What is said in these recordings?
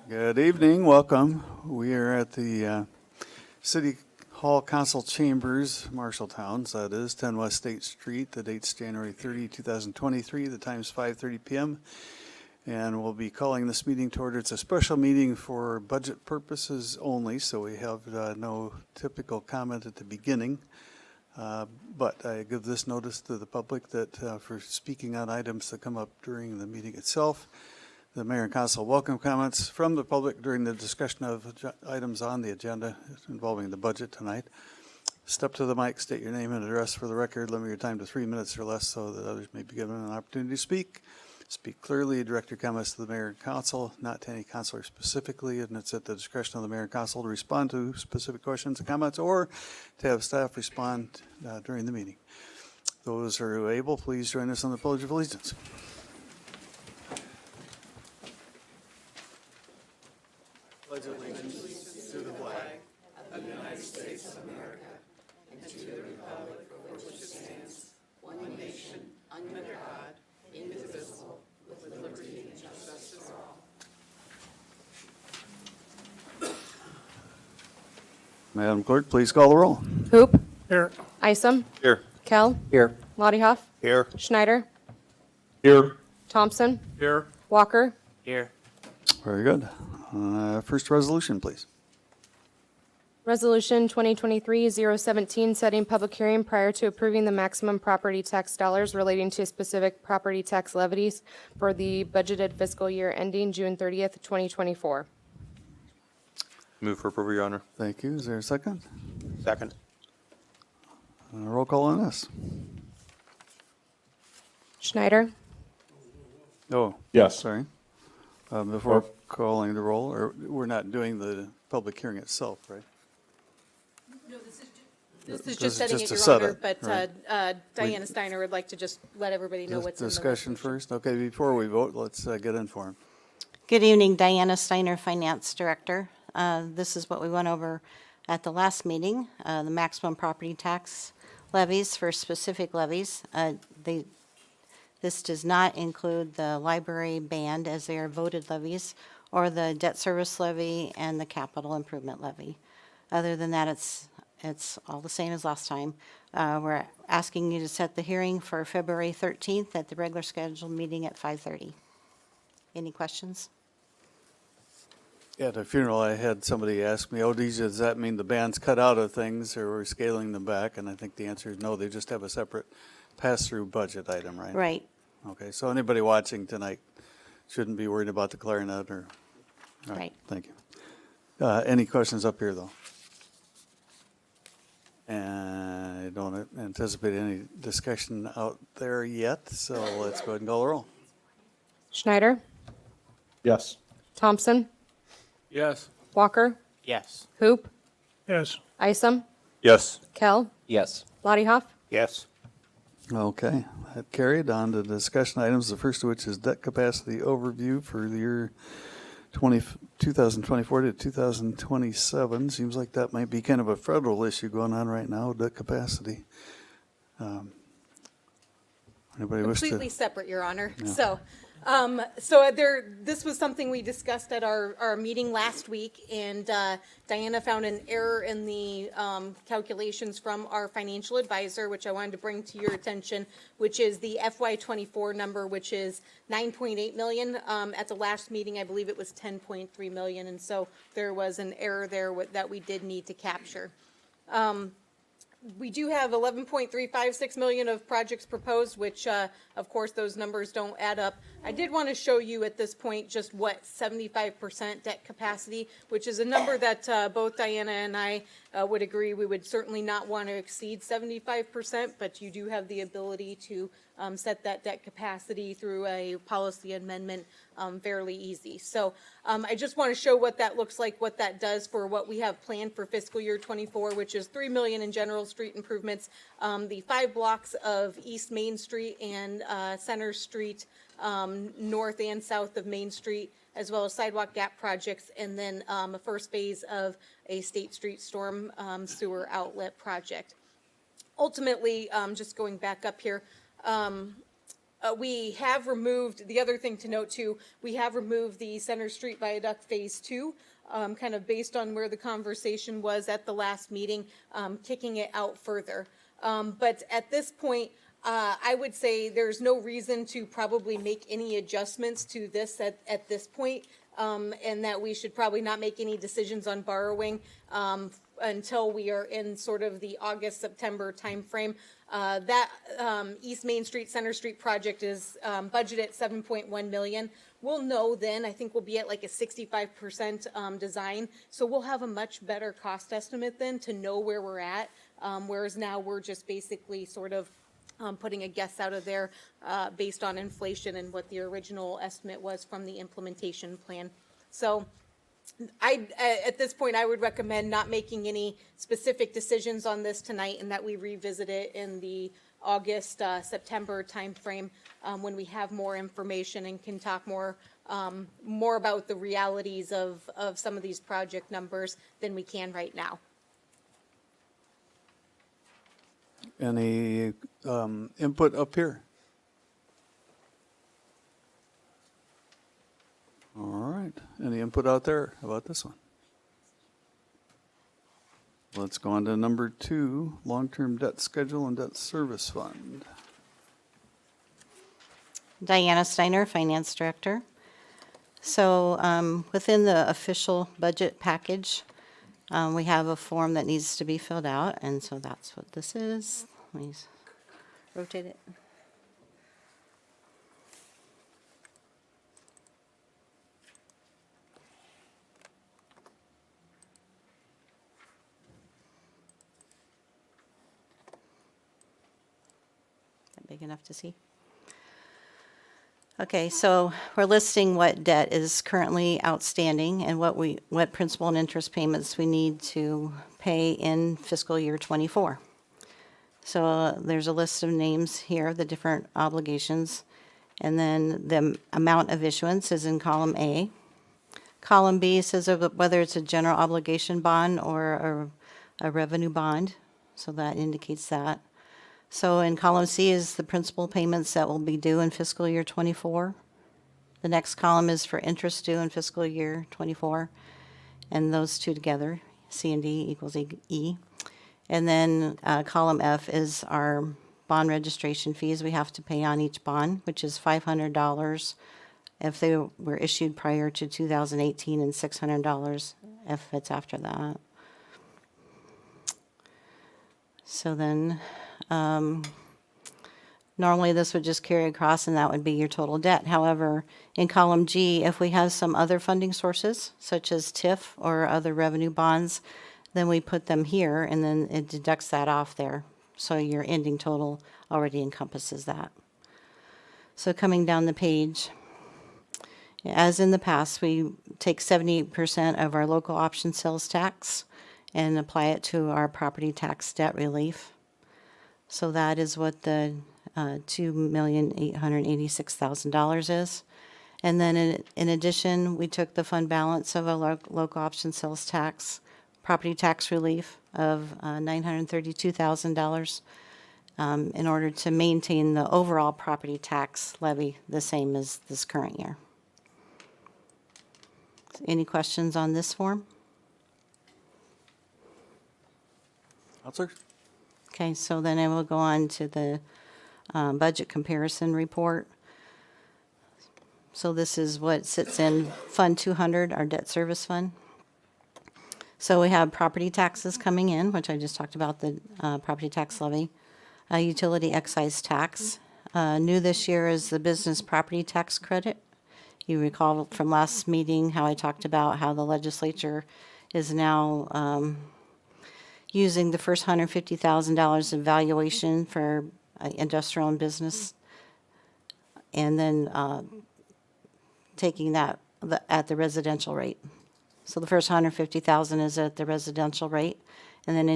Good evening, welcome. We are at the City Hall Council Chambers, Marshalltown, so that is 10 West State Street. The date's January 30, 2023. The time's 5:30 p.m. And we'll be calling this meeting to order. It's a special meeting for budget purposes only, so we have no typical comment at the beginning. But I give this notice to the public that for speaking on items that come up during the meeting itself, the mayor and council welcome comments from the public during the discussion of items on the agenda involving the budget tonight. Step to the mic, state your name and address for the record. Limit your time to 3 minutes or less so that others may be given an opportunity to speak. Speak clearly, direct your comments to the mayor and council, not to any councilor specifically, and it's at the discretion of the mayor and council to respond to specific questions and comments or to have staff respond during the meeting. Those who are able, please join us on the Pledge of Allegiance. Pledge allegiance to the flag of the United States of America and to the republic for which it stands, one nation, under God, indivisible, with liberty and justice for all. Madam Clerk, please call the roll. Hoop. Here. Isom. Here. Kell. Here. Lottie Here. Schneider. Here. Thompson. Here. Walker. Here. Very good. First resolution, please. Resolution 2023-017, setting public hearing prior to approving the maximum property tax dollars relating to specific property tax levies for the budgeted fiscal year ending June 30th, 2024. Move for approval, Your Honor. Thank you. Is there a second? Second. Roll call on this. Schneider. Oh, Yes. sorry. Before calling the roll, or we're not doing the public hearing itself, right? No, this This is is just setting just it, to Your set Honor, it, but right. Diana Steiner would like to just let everybody know what's in the Discussion resolution. first. Okay, before we vote, let's get in for him. Good evening, Diana Steiner, Finance Director. This is what we went over at the last meeting, the maximum property tax levies for specific levies. This does not include the library band as they are voted levies, or the debt service levy and the capital improvement levy. Other than that, it's all the same as last time. We're asking you to set the hearing for February 13th at the regular scheduled meeting at 5:30. Any questions? At a funeral, I had somebody ask me, does that mean the band's cut out of things or we're scaling them back? And I think the answer is no, they just have a separate pass-through budget item, right? Right. Okay, so anybody watching tonight shouldn't be worried about the clarinet or, all Right. Thank you. Any questions up here, though? And I don't anticipate any discussion out there yet, so let's go ahead and call the roll. Schneider. Yes. Thompson. Yes. Walker. Yes. Hoop. Yes. Isom. Yes. Kell. Yes. Lottie Yes. Okay, that carried on to discussion items, the first of which is debt capacity overview for the year 2024 to 2027. Seems like that might be kind of a federal issue going on right now, debt capacity. Anybody wish to? Completely separate, Your Honor. Yeah. This was something we discussed at our meeting last week, and Diana found an error in the calculations from our financial advisor, which I wanted to bring to your attention, which is the FY24 number, which is 9.8 million. At the last meeting, I believe it was 10.3 million, and so there was an error there that we did need to capture. We do have 11.356 million of projects proposed, which, of course, those numbers don't add up. I did want to show you at this point just what 75% debt capacity, which is a number that both Diana and I would agree we would certainly not want to exceed 75%, but you do have the ability to set that debt capacity through a policy amendment fairly easy. So I just want to show what that looks like, what that does for what we have planned for fiscal year 24, which is $3 million in general street improvements, the 5 blocks of East Main Street and Center Street, north and south of Main Street, as well as sidewalk gap projects, and then a first phase of a State Street storm sewer outlet project. Ultimately, just going back up here, we have removed, the other thing to note too, we have removed the Center Street Viaduct Phase 2, kind of based on where the conversation was at the last meeting, kicking it out further. But at this point, I would say there's no reason to probably make any adjustments to this at this point, and that we should probably not make any decisions on borrowing until we are in sort of the August, September timeframe. That East Main Street, Center Street project is budgeted at 7.1 million. We'll know then, I think we'll be at like a 65% design, so we'll have a much better cost estimate then to know where we're at, whereas now we're just basically sort of putting a guess out of there based on inflation and what the original estimate was from the implementation plan. So at this point, I would recommend not making any specific decisions on this tonight, and that we revisit it in the August, September timeframe when we have more information and can talk more about the realities of some of these project numbers than we can right now. Any input up here? All right. Any input out there about this one? Let's go on to number 2, long-term debt schedule and debt service fund. Diana Steiner, Finance Director. So within the official budget package, we have a form that needs to be filled out, and so that's what this is. Let me rotate it. Big enough to see? Okay, so we're listing what debt is currently outstanding and what principal and interest payments we need to pay in fiscal year '24. So there's a list of names here, the different obligations, and then the amount of issuance is in column A. Column B says whether it's a general obligation bond or a revenue bond, so that indicates that. So in column C is the principal payments that will be due in fiscal year '24. The next column is for interest due in fiscal year '24, and those two together, C and D equals E. And then column F is our bond registration fees we have to pay on each bond, which is $500 if they were issued prior to 2018 and $600 if it's after that. So then normally this would just carry across and that would be your total debt. However, in column G, if we have some other funding sources, such as TIF or other revenue bonds, then we put them here and then it deducts that off there. So your ending total already encompasses that. So coming down the page, as in the past, we take 78% of our local option sales tax and apply it to our property tax debt relief. So that is what the $2,886,000 is. And then in addition, we took the fund balance of our local option sales tax, property tax relief of $932,000 in order to maintain the overall property tax levy the same as this current year. Any questions on this form? Counselor? Okay, so then I will go on to the budget comparison report. So this is what sits in Fund 200, our debt service fund. So we have property taxes coming in, which I just talked about, the property tax levy, utility excise tax. New this year is the business property tax credit. You recall from last meeting how I talked about how the legislature is now using the first $150,000 of valuation for industrial and business, and then taking that at the residential rate. So the first $150,000 is at the residential rate, and then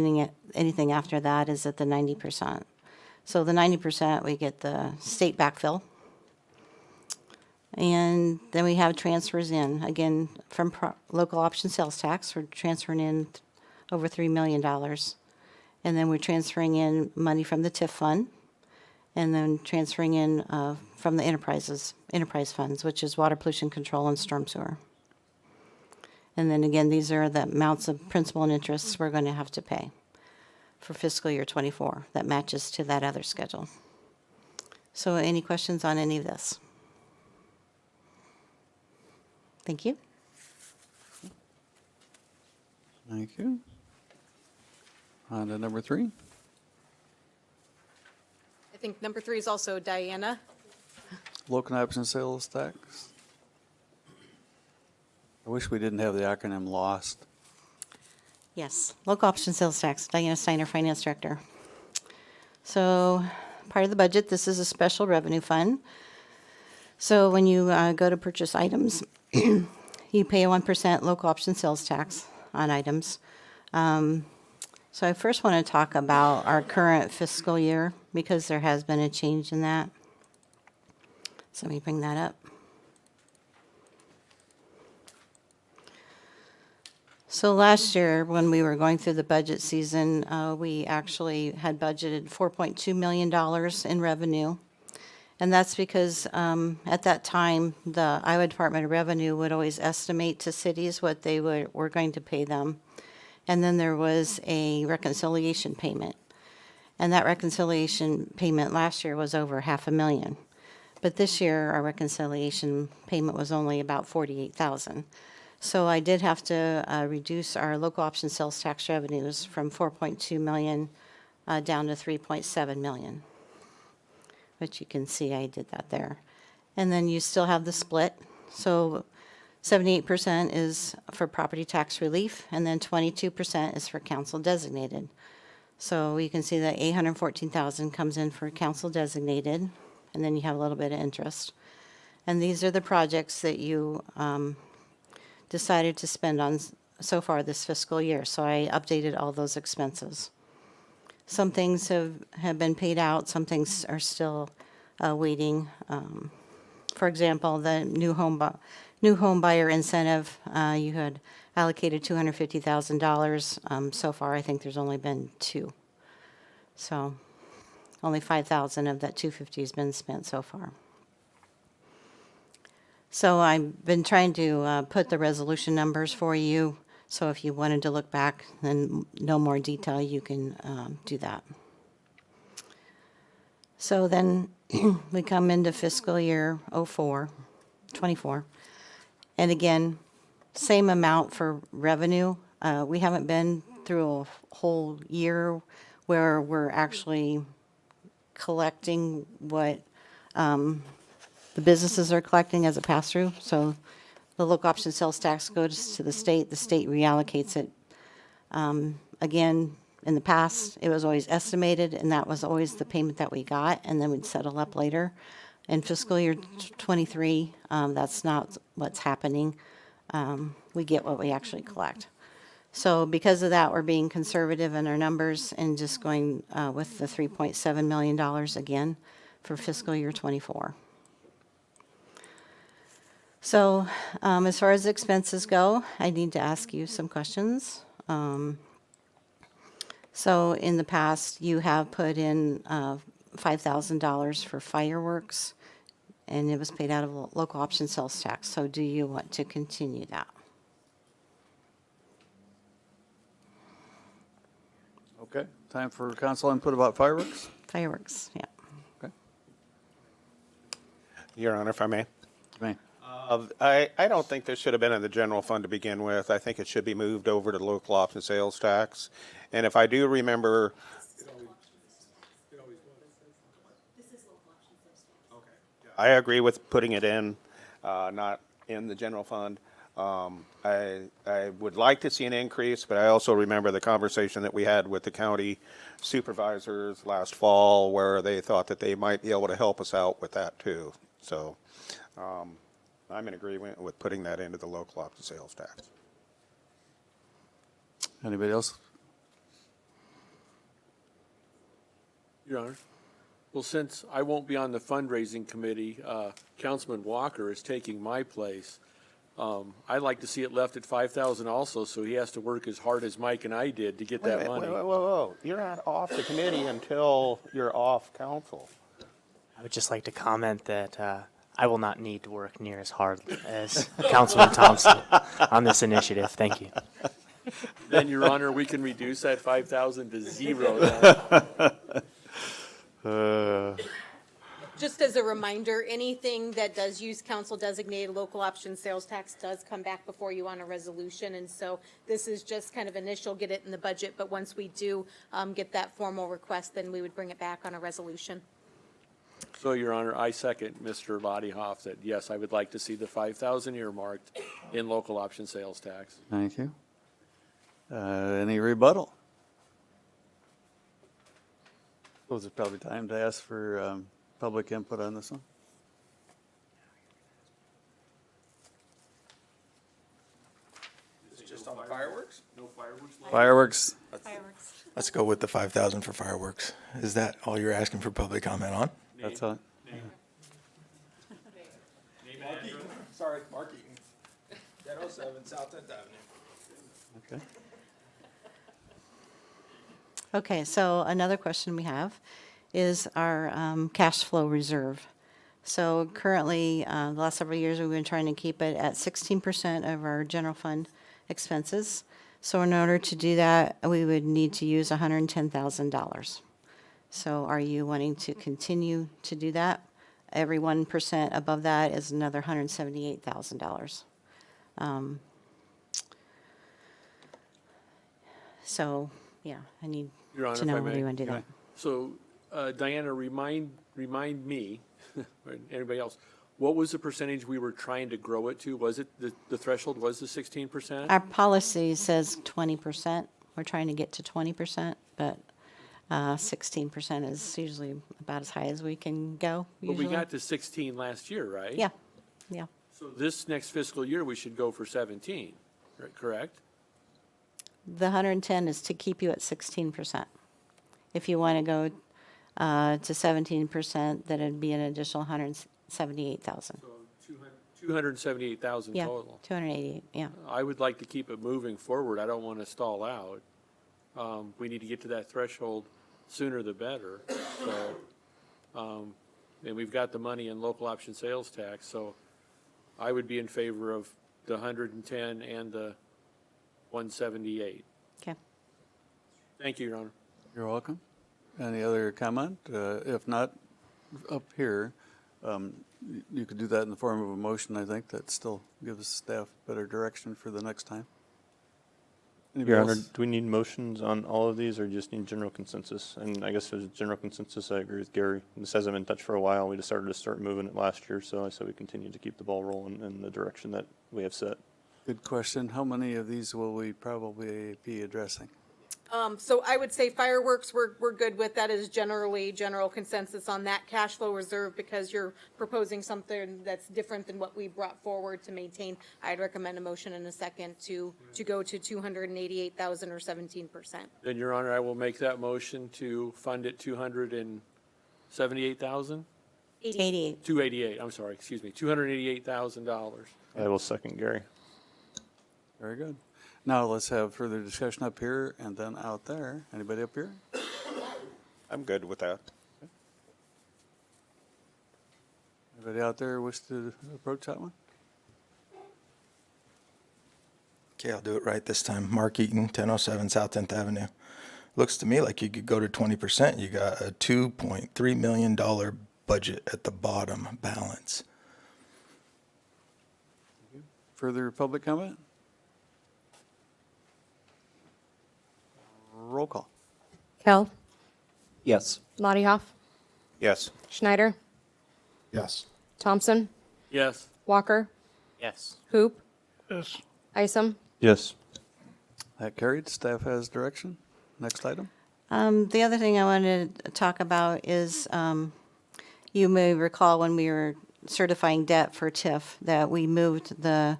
anything after that is at the 90%. So the 90%, we get the state backfill. And then we have transfers in, again, from local option sales tax, we're transferring in over $3 million. And then we're transferring in money from the TIF fund, and then transferring in from the enterprise funds, which is water pollution control and storm sewer. And then again, these are the amounts of principal and interest we're going to have to pay for fiscal year '24. That matches to that other schedule. So any questions on any of this? Thank you. Thank you. On to number 3. I think number 3 is also Diana. Local option sales tax. I wish we didn't have the acronym LOST. Yes, local option sales tax, Diana Steiner, Finance Director. So part of the budget, this is a special revenue fund. So when you go to purchase items, you pay a 1% local option sales tax on items. So I first want to talk about our current fiscal year because there has been a change in that. So let me bring that up. So last year, when we were going through the budget season, we actually had budgeted $4.2 million in revenue. And that's because at that time, the Iowa Department of Revenue would always estimate to cities what they were going to pay them. And then there was a reconciliation payment. And that reconciliation payment last year was over $500,000. But this year, our reconciliation payment was only about $48,000. So I did have to reduce our local option sales tax revenues from $4.2 million down to $3.7 million, which you can see I did that there. And then you still have the split. So 78% is for property tax relief, and then 22% is for council designated. So you can see that $814,000 comes in for council designated, and then you have a little bit of interest. And these are the projects that you decided to spend on so far this fiscal year. So I updated all those expenses. Some things have been paid out, some things are still waiting. For example, the new home buyer incentive, you had allocated $250,000. So far, I think there's only been 2. So only $5,000 of that $250 has been spent so far. So I've been trying to put the resolution numbers for you. So if you wanted to look back and know more detail, you can do that. So then we come into fiscal year 24. And again, same amount for revenue. We haven't been through a whole year where we're actually collecting what the businesses are collecting as a pass-through. So the local option sales tax goes to the state reallocates it. Again, in the past, it was always estimated, and that was always the payment that we got, and then we'd settle up later. In fiscal year 23, that's not what's happening. We get what we actually collect. So because of that, we're being conservative in our numbers and just going with the $3.7 million again for fiscal year 24. So as far as expenses go, I need to ask you some questions. So in the past, you have put in $5,000 for fireworks, and it was paid out of local option sales tax. So do you want to continue that? Okay, time for council input about fireworks. Fireworks, yeah. Okay. Your Honor, if I may. May. I don't think this should have been in the general fund to begin with. I think it should be moved over to local option sales tax. And if I do remember. I agree with putting it in, not in the general fund. I would like to see an increase, but I also remember the conversation that we had with the county supervisors last fall where they thought that they might be able to help us out with that too. So I'm in agreement with putting that into the local option sales tax. Anybody else? Your Honor. Well, since I won't be on the fundraising committee, Councilman Walker is taking my place. I'd like to see it left at $5,000 also, so he has to work as hard as Mike and I did to get that money. Whoa. You're not off the committee until you're off council. I would just like to comment that I will not need to work near as hard as Councilman Thompson on this initiative. Thank you. Then, Your Honor, we can reduce that 5,000 to zero then. Just as a reminder, anything that does use council designated local option sales tax does come back before you on a resolution. And so this is just kind of initial, get it in the budget, but once we do get that formal request, then we would bring it back on a resolution. So, Your Honor, I second Mr. Lottiehoff that, yes, I would like to see the 5,000 earmarked in local option sales tax. Thank you. Any rebuttal? Was it probably time to ask for public input on this one? Just on the fireworks? No fireworks? Fireworks, Let's go with the 5,000 for fireworks. Is that all you're asking for public comment on? that's all. Sorry, Mark Eaton. 1007 South 10th Avenue. Okay. Okay, so another question we have is our cash flow reserve. So currently, the last several years, we've been trying to keep it at 16% of our general fund expenses. So in order to do that, we would need to use $110,000. So are you wanting to continue to do that? Every 1% above that is another $178,000. So, yeah, I need Your Honor, to if know I whether may. you want to do that. So, Diana, remind me, or anybody else, what was the percentage we were trying to grow it to? Was it, the threshold was the 16%? Our policy says 20%. We're trying to get to 20%, but 16% is usually about as high as we can go, But we usually. got to 16 last year, right? Yeah, yeah. So this next fiscal year, we should go for 17, right, correct? The 110 is to keep you at 16%. If you want to go to 17%, then it'd be an additional 178,000. So 278,000 Yeah, total. 288, yeah. I would like to keep it moving forward. I don't want to stall out. We need to get to that threshold sooner the better. So, and we've got the money in local option sales tax, so I would be in favor of the 110 and the 178. Okay. Thank you, Your Honor. You're welcome. Any other comment? If not, up here, you could do that in the form of a motion, I think. That still gives staff better direction for the next time. Anybody Your Honor, else? do we need motions on all of these or just need general consensus? And I guess if there's general consensus, I agree with Gary. This hasn't been touched for a while. We decided to start moving it last year, so I said we continue to keep the ball rolling in the direction that we have set. Good question. How many of these will we probably be addressing? So I would say fireworks, we're good with. That is generally general consensus on that cash flow reserve because you're proposing something that's different than what we brought forward to maintain. I'd recommend a motion in a second to go to 288,000 or 17%. Then, Your Honor, I will make that motion to fund it 278,000? 88. 288, I'm sorry, excuse me, $288,000. I will second Gary. Very good. Now let's have further discussion up here and then out there. Anybody up here? I'm good with that. Anybody out there wish to approach that one? Okay, I'll do it right this time. Mark Eaton, 1007 South 10th Avenue. Looks to me like you could go to 20%. You got a $2.3 million budget at the bottom balance. Further public comment? Roll call. Kell, Yes. Lottiehoff, Yes. Schneider, Yes. Thompson, Yes. Walker, Yes. Hoop, Yes. Isom. Yes. That carried. Staff has direction. Next item. The other thing I wanted to talk about is, you may recall when we were certifying debt for TIF, that we moved the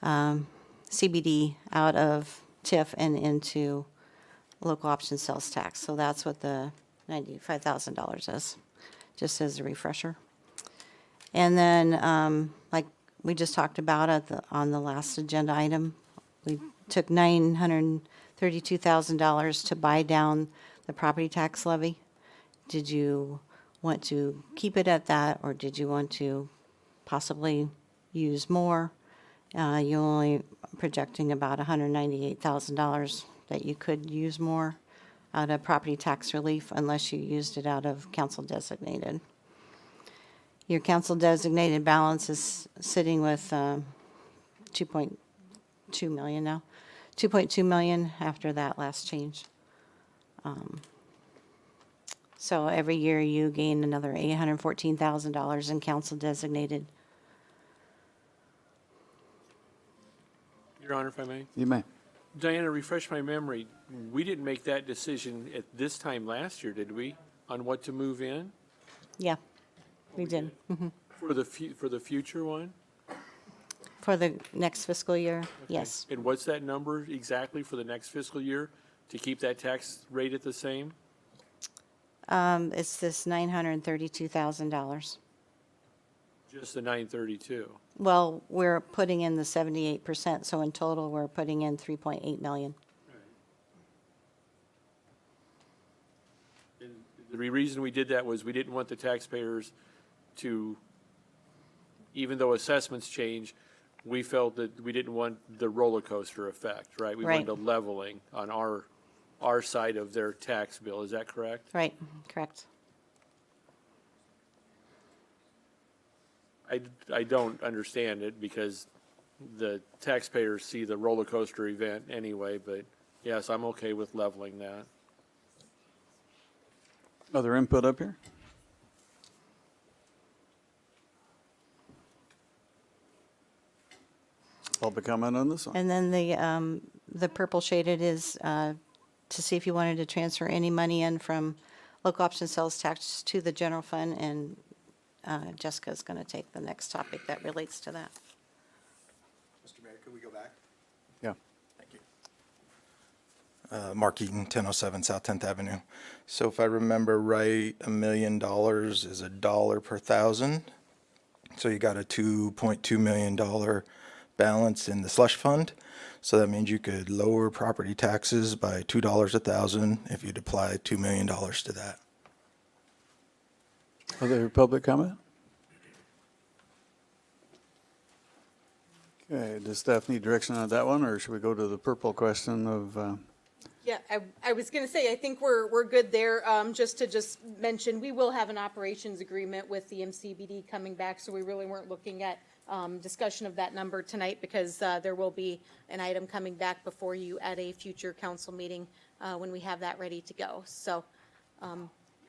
CBD out of TIF and into local option sales tax. So that's what the $95,000 is, just as a refresher. And then, like we just talked about on the last agenda item, we took $932,000 to buy down the property tax levy. Did you want to keep it at that, or did you want to possibly use more? You're only projecting about $198,000 that you could use more out of property tax relief unless you used it out of council designated. Your council designated balance is sitting with 2.2 million now, 2.2 million after that last change. So every year you gain another $814,000 in council designated. Your Honor, if I may. You may. Diana, refresh my memory. We didn't make that decision at this time last year, did we, on what to move in? Yeah, we did. For the future one? For the next fiscal year, yes. And what's that number exactly for the next fiscal year to keep that tax rate at the same? It's this $932,000. Just the 932. Well, we're putting in the 78%, so in total, we're putting in 3.8 million. And the reason we did that was we didn't want the taxpayers to, even though assessments change, we felt that we didn't want the roller coaster effect, right? We wanted Right. a leveling on our side of their tax bill. Is that correct? Right, correct. I don't understand it because the taxpayers see the roller coaster event anyway, but yes, I'm okay with leveling that. Other input up here? Public comment on this one? And then the purple shaded is to see if you wanted to transfer any money in from local option sales tax to the general fund, and Jessica's going to take the next topic that relates to that. Mr. Mayor, could we go back? Yeah. Thank you. Mark Eaton, 1007 South 10th Avenue. So if I remember right, $1 million is $1 per thousand. So you got a $2.2 million balance in the slush fund. So that means you could lower property taxes by $2 a thousand if you'd apply $2 million to that. Other public comment? Okay, does staff need direction on that one, or should we go to the purple question of, Yeah, I was going to say, I think we're good there. Just to mention, we will have an operations agreement with the MCBD coming back, so we really weren't looking at discussion of that number tonight because there will be an item coming back before you at a future council meeting when we have that ready to go. So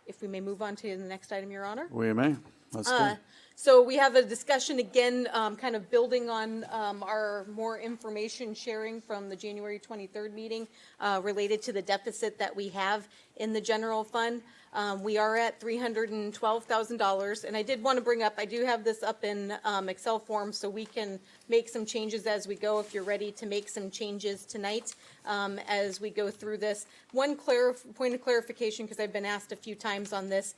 if we may move on to the next item, Your Honor. we may, let's go. So we have a discussion again, kind of building on our more information sharing from the January 23rd meeting related to the deficit that we have in the general fund. We are at $312,000, and I did want to bring up, I do have this up in Excel form, so we can make some changes as we go if you're ready to make some changes tonight as we go through this. One point of clarification, because I've been asked a few times on this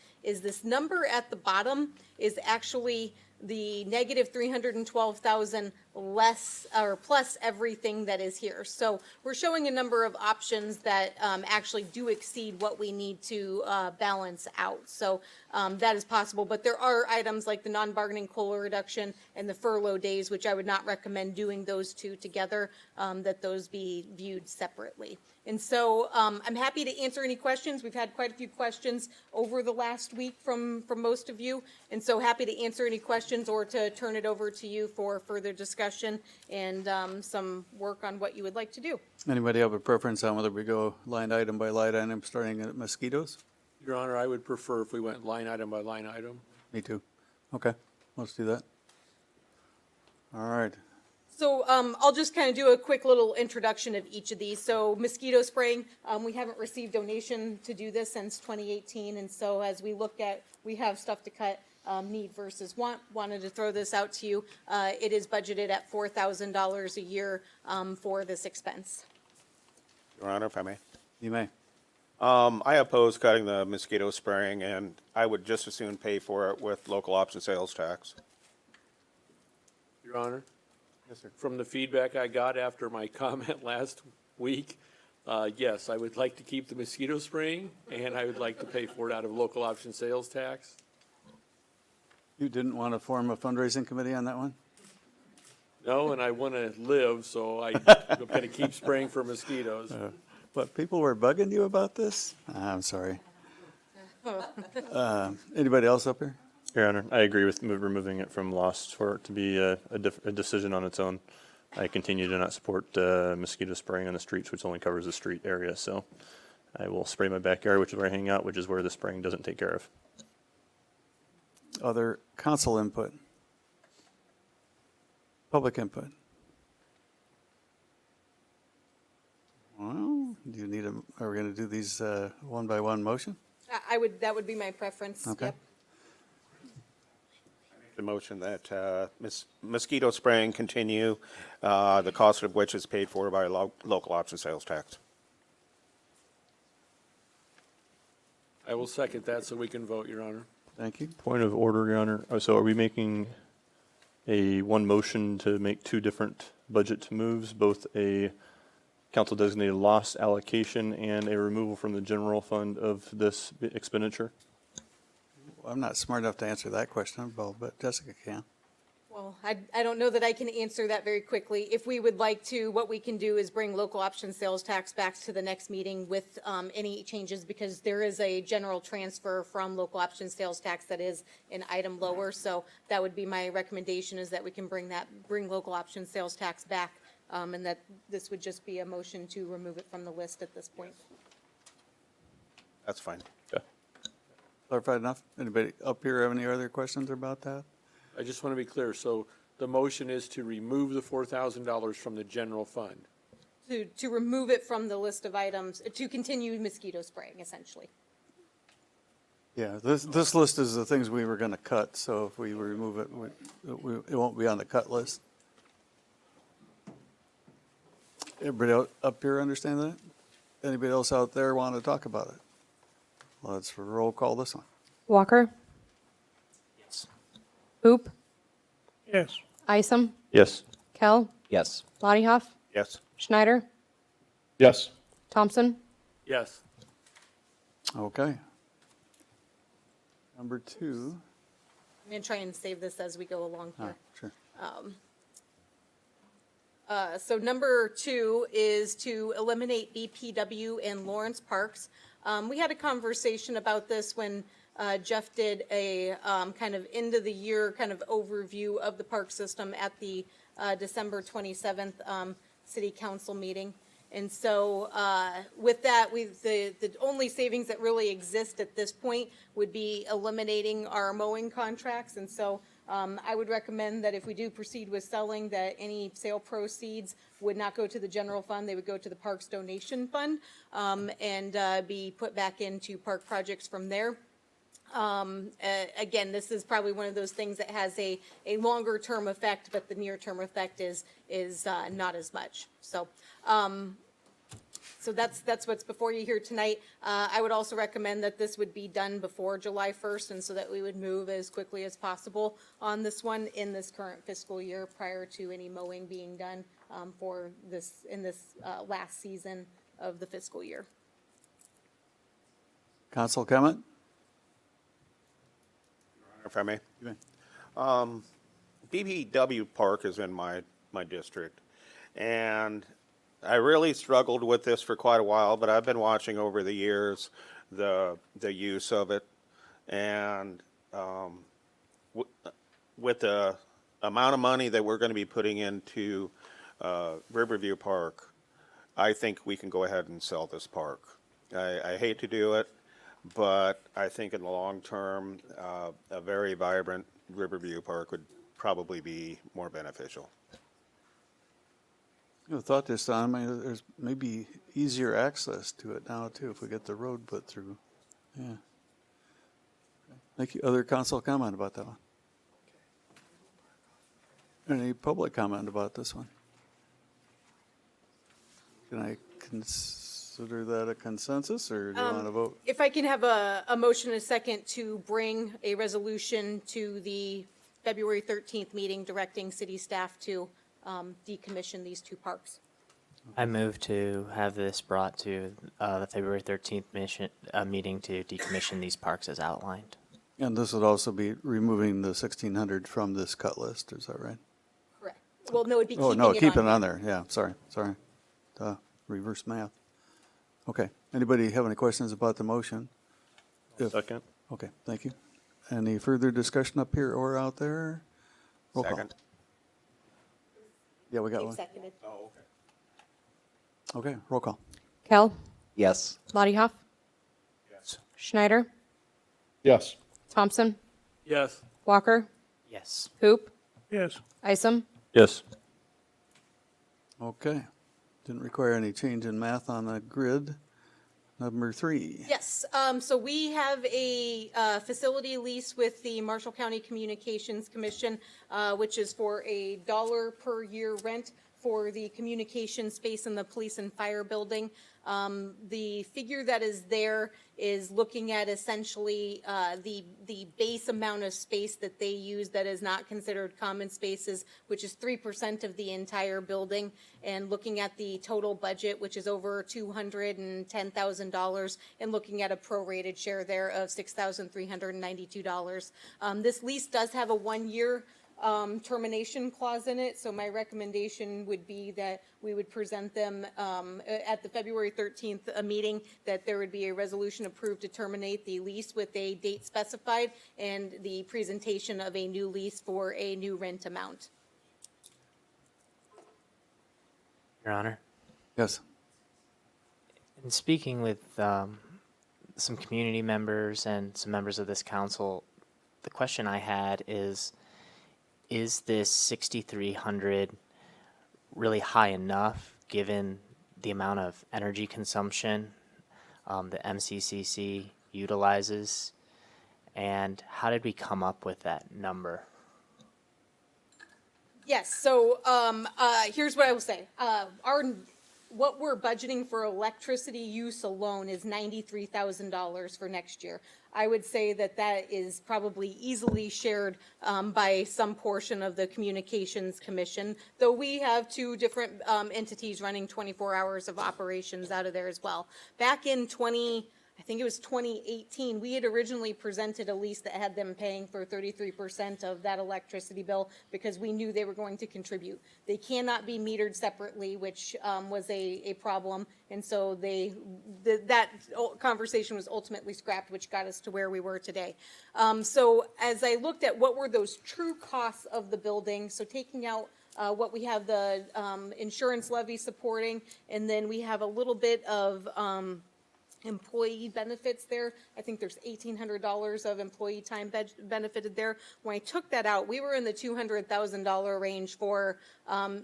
number at the bottom is actually the negative 312,000 less or plus everything that is here. So we're showing a number of options that actually do exceed what we need to balance out. So that is possible, but there are items like the non-bargaining COLA reduction and the furlough days, which I would not recommend doing those two together, that those be viewed separately. And so I'm happy to answer any questions. We've had quite a few questions over the last week from most of you. And so happy to answer any questions or to turn it over to you for further discussion and some work on what you would like to do. Anybody have a preference on whether we go line item by line item, starting at mosquitoes? Your Honor, I would prefer if we went line item by line item. Me too. Okay, let's do that. All right. So I'll just kind of do a quick little introduction of each of these. So mosquito spraying, we haven't received donation to do this since 2018. And so as we look at, we have stuff to cut, need versus want, wanted to throw this out to you. It is budgeted at $4,000 a year for this expense. Your Honor, if I may. You may. I oppose cutting the mosquito spraying, and I would just as soon pay for it with local option sales tax. Your Honor? Yes, sir. From the feedback I got after my comment last week, yes, I would like to keep the mosquito spraying, and I would like to pay for it out of local option sales tax. You didn't want to form a fundraising committee on that one? No, and I want to live, so I'm going to keep spraying for mosquitoes. But people were bugging you about this? I'm sorry. Anybody else up here? Your Honor, I agree with removing it from lost for it to be a decision on its own. I continue to not support mosquito spraying on the streets, which only covers the street area, so I will spray my backyard, which is where I hang out, which is where the spraying doesn't take care of. Other council input? Public input? Well, do you need are we going to do these one by one motion? That would be my preference. Okay. Yep. The motion that mosquito spraying continue, the cost of which is paid for by local option sales tax. I will second that so we can vote, Your Honor. Thank you. Point of order, Your Honor. So are we making one motion to make two different budget moves, both a council designated loss allocation and a removal from the general fund of this expenditure? I'm not smart enough to answer that question, but Jessica can. Well, I don't know that I can answer that very quickly. If we would like to, what we can do is bring local option sales tax back to the next meeting with any changes, because there is a general transfer from local option sales tax that is an item lower. So that would be my recommendation, is that we can bring local option sales tax back, and that this would just be a motion to remove it from the list at this point. That's fine. Okay. Clarified enough? Anybody up here have any other questions about that? I just want to be clear. So the motion is to remove the $4,000 from the general fund. To remove it from the list of items, to continue mosquito spraying, essentially. Yeah, this list is the things we were going to cut, so if we remove it, it won't be on the cut list. Everybody up here understand that? Anybody else out there want to talk about it? Let's roll call this one. Walker? Yes. Hoop? Yes. Isom? Yes. Kell? Yes. Lottiehoff? Yes. Schneider? Yes. Thompson? Yes. Okay. Number 2. I'm going to try and save this as we go along Oh, here. sure. So number 2 is to eliminate BPW and Lawrence Parks. We had a conversation about this when Jeff did a kind of end of the year kind of overview of the park system at the December 27th city council meeting. And so with that, the only savings that really exist at this point would be eliminating our mowing contracts. And so I would recommend that if we do proceed with selling, that any sale proceeds would not go to the general fund. They would go to the parks donation fund and be put back into park projects from there. Again, this is probably one of those things that has a longer term effect, but the near term effect is not as much. So, so that's what's before you here tonight. I would also recommend that this would be done before July 1st, and so that we would move as quickly as possible on this one in this current fiscal year prior to any mowing being done for this in this last season of the fiscal year. Council comment? If I may. You may. BBW Park is in my district, and I really struggled with this for quite a while, but I've been watching over the years the use of it, and with the amount of money that we're going to be putting into Riverview Park, I think we can go ahead and sell this park. I hate to do it, but I think in the long term, a very vibrant Riverview Park would probably be more beneficial. You know, thought this time, I mean, there's maybe easier access to it now too, if we get the road put through. Yeah. Thank you. Other council comment about that one? Any public comment about this one? Can I consider that a consensus, or do you want to vote? If I can have a motion and a second to bring a resolution to the February 13th meeting directing city staff to decommission these two parks. I move to have this brought to the February 13th meeting to decommission these parks as outlined. And this would also be removing the 1,600 from this cut list, is that right? Correct. Well, no, it'd be Oh, keeping no, it keep it on on there. there, yeah, sorry. Reverse math. Okay, anybody have any questions about the motion? If- Second. Okay, thank you. Any further discussion up here or out there? Roll call. Second. Yeah, we got Dave one. seconded. Okay, roll call. Kell, Yes. Lottie Hoff, Yes. Schneider, Yes. Thompson, Yes. Walker, Yes. Hoop, Yes. Isom, Yes. Okay, didn't require any change in math on the grid. Number 3. Yes, so we have a facility lease with the Marshall County Communications Commission, which is for $1 per year rent for the communication space in the police and fire building. The figure that is there is looking at essentially the base amount of space that they use that is not considered common spaces, which is 3% of the entire building, and looking at the total budget, which is over $210,000, and looking at a prorated share there of $6,392. This lease does have a 1-year termination clause in it, so my recommendation would be that we would present them at the February 13th meeting, that there would be a resolution approved to terminate the lease with a date specified and the presentation of a new lease for a new rent amount. Your Honor. Yes, In speaking with some community members and some members of this council, the question I had is this 6,300 really high enough given the amount of energy consumption the MCCC utilizes? And how did we come up with that number? Yes, so here's what I will say. What we're budgeting for electricity use alone is $93,000 for next year. I would say that that is probably easily shared by some portion of the Communications Commission, though we have 2 different entities running 24 hours of operations out of there as well. Back in 2018, we had originally presented a lease that had them paying for 33% of that electricity bill because we knew they were going to contribute. They cannot be metered separately, which was a problem, and so that conversation was ultimately scrapped, which got us to where we were today. So as I looked at what were those true costs of the building, so taking out what we have the insurance levy supporting, and then we have a little bit of employee benefits there. I think there's $1,800 of employee time benefited there. When I took that out, we were in the $200,000 range for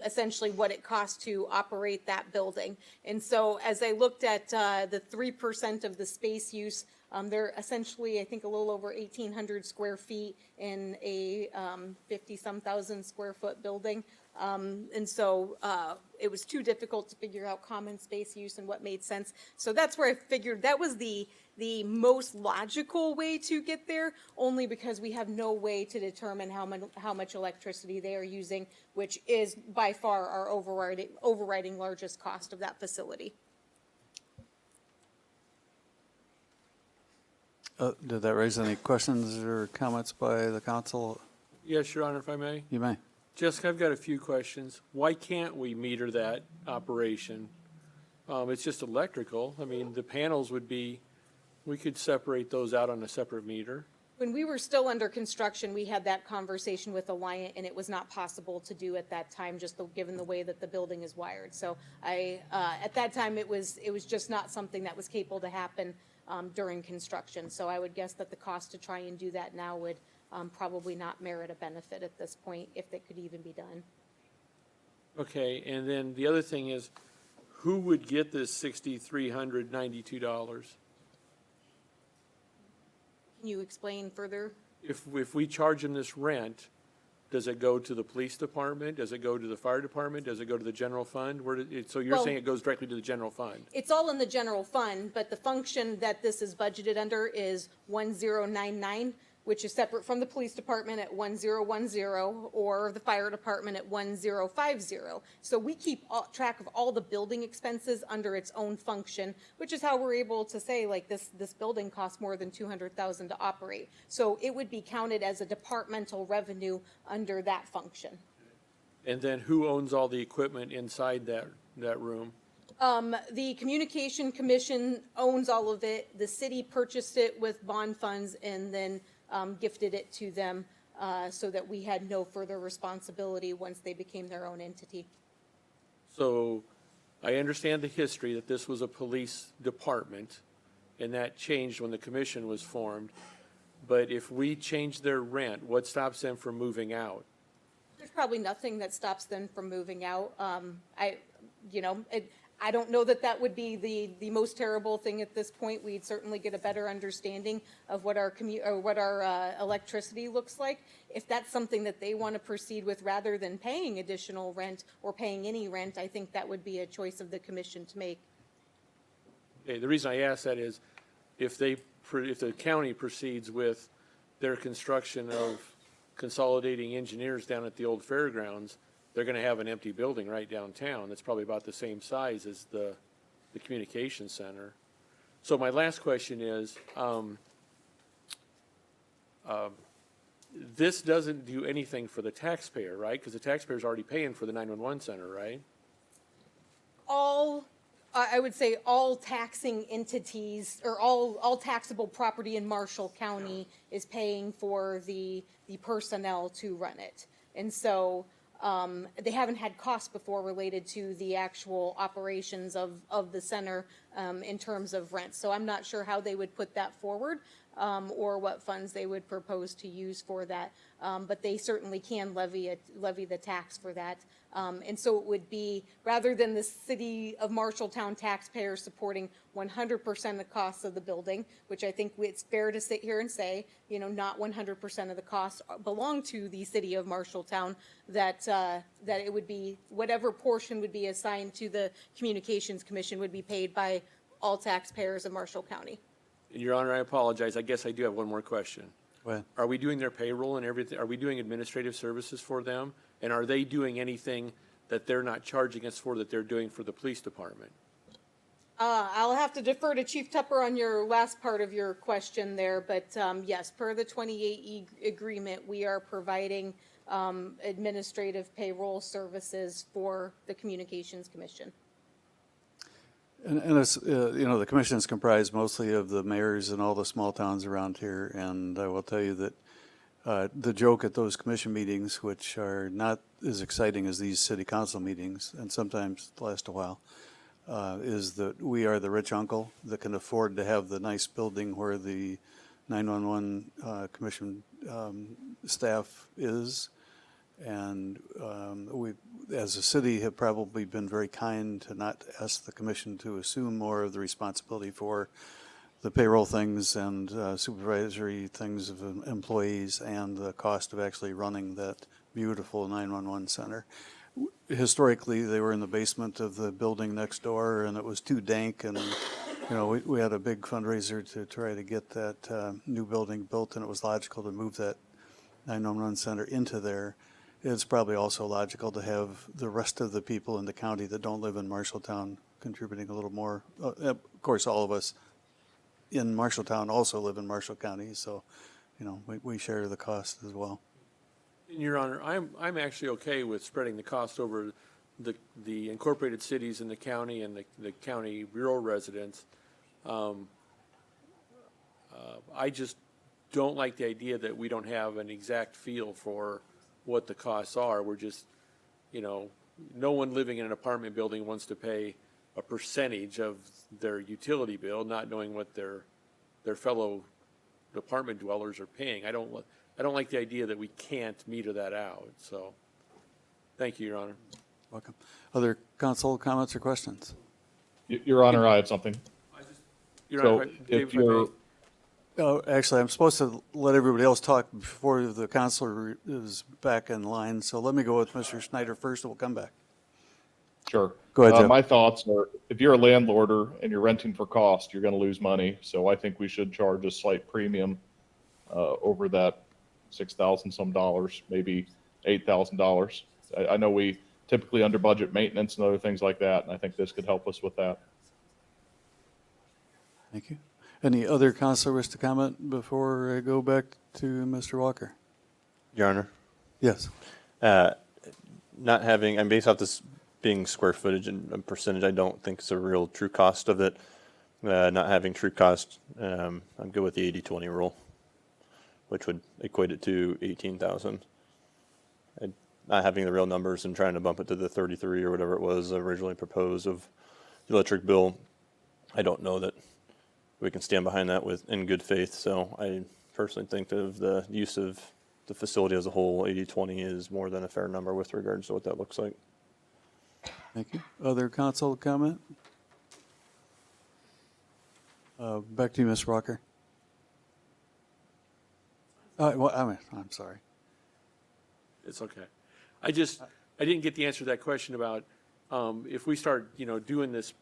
essentially what it costs to operate that building. And so as I looked at the 3% of the space use, they're essentially, I think, a little over 1,800 square feet in a 50-some thousand square foot building. And so it was too difficult to figure out common space use and what made sense. So that's where I figured that was the most logical way to get there, only because we have no way to determine how much electricity they are using, which is by far our overriding largest cost of that facility. did that raise any questions or comments by the council? Yes, Your Honor, if I may. You may. Jessica, I've got a few questions. Why can't we meter that operation? It's just electrical. I mean, the panels would be, we could separate those out on a separate meter. When we were still under construction, we had that conversation with Alliant, and it was not possible to do at that time, just given the way that the building is wired. So at that time, it was just not something that was capable to happen during construction. So I would guess that the cost to try and do that now would probably not merit a benefit at this point, if it could even be done. Okay, and then the other thing is, who would get this $6,392? Can you explain further? If we charge them this rent, does it go to the police department? Does it go to the fire department? Does it go to the general fund? So you're Well, saying it goes directly to the general fund? It's all in the general fund, but the function that this is budgeted under is 1099. which is separate from the police department at 1010, or the fire department at 1050. So we keep track of all the building expenses under its own function, which is how we're able to say, like, this building costs more than $200,000 to operate. So it would be counted as a departmental revenue under that function. And then who owns all the equipment inside that room? The Communication Commission owns all of it. The city purchased it with bond funds and then gifted it to them so that we had no further responsibility once they became their own entity. So I understand the history that this was a police department, and that changed when the commission was formed. But if we change their rent, what stops them from moving out? There's probably nothing that stops them from moving out. I don't know that that would be the most terrible thing at this point. We'd certainly get a better understanding of what our electricity looks like. If that's something that they want to proceed with rather than paying additional rent or paying any rent, I think that would be a choice of the commission to make. Okay, the reason I ask that is if the county proceeds with their construction of consolidating engineers down at the old fairgrounds, they're going to have an empty building right downtown that's probably about the same size as the communication center. So my last question is, this doesn't do anything for the taxpayer, right? Because the taxpayer's already paying for the 911 center, right? I would say all taxing entities or all taxable property in Marshall County is paying for the personnel to run it. And so they haven't had costs before related to the actual operations of the center in terms of rent. So I'm not sure how they would put that forward or what funds they would propose to use for that. But they certainly can levy the tax for that. And so it would be, rather than the city of Marshalltown taxpayers supporting 100% of the costs of the building, which I think it's fair to sit here and say, not 100% of the costs belong to the city of Marshalltown, that it would be, whatever portion would be assigned to the Communications Commission would be paid by all taxpayers of Marshall County. Your Honor, I apologize. I guess I do have one more question. Go ahead. Are we doing their payroll and everything? Are we doing administrative services for them? And are they doing anything that they're not charging us for that they're doing for the police department? I'll have to defer to Chief Tupper on your last part of your question there, but yes, per the 28E agreement, we are providing administrative payroll services for the Communications Commission. And it's, the commission is comprised mostly of the mayors and all the small towns around here. And I will tell you that the joke at those commission meetings, which are not as exciting as these city council meetings, and sometimes last a while, is that we are the rich uncle that can afford to have the nice building where the 911 commission staff is. And we, as a city, have probably been very kind to not ask the commission to assume more of the responsibility for the payroll things and supervisory things of employees and the cost of actually running that beautiful 911 center. Historically, they were in the basement of the building next door, and it was too dank, and we had a big fundraiser to try to get that new building built, and it was logical to move that 911 center into there. It's probably also logical to have the rest of the people in the county that don't live in Marshalltown contributing a little more. Of course, all of us in Marshalltown also live in Marshall County, so we share the cost as well. Your Honor, I'm actually okay with spreading the cost over the incorporated cities in the county and the county rural residents. I just don't like the idea that we don't have an exact feel for what the costs are. We're just, no one living in an apartment building wants to pay a percentage of their utility bill, not knowing what their fellow apartment dwellers are paying. I don't like the idea that we can't meter that out. So, thank you, Your Honor. Welcome. Other council comments or questions? Your Honor, I have something. Your So Honor, if you're, Oh, actually, I'm supposed to let everybody else talk before the counselor is back in line. So let me go with Mr. Schneider first, and we'll come back. sure. Go ahead, Jeff. My thoughts are, if you're a landlord and you're renting for cost, you're going to lose money. So I think we should charge a slight premium over that 6,000 some dollars, maybe $8,000. I know we typically under budget maintenance and other things like that, and I think this could help us with that. Thank you. Any other counselor wish to comment before I go back to Mr. Walker? Your Honor, Yes. not having, I'm based off this being square footage and a percentage, I don't think it's a real true cost of it. Not having true cost, I'm good with the 80-20 rule, which would equate it to 18,000. Not having the real numbers and trying to bump it to the 33 or whatever it was originally proposed of the electric bill, I don't know that we can stand behind that in good faith. So I personally think of the use of the facility as a whole, 80-20 is more than a fair number with regards to what that looks like. Thank you. Other council comment? Back to you, Ms. Walker. I'm sorry. It's okay. I didn't get the answer to that question about, if we start, doing this,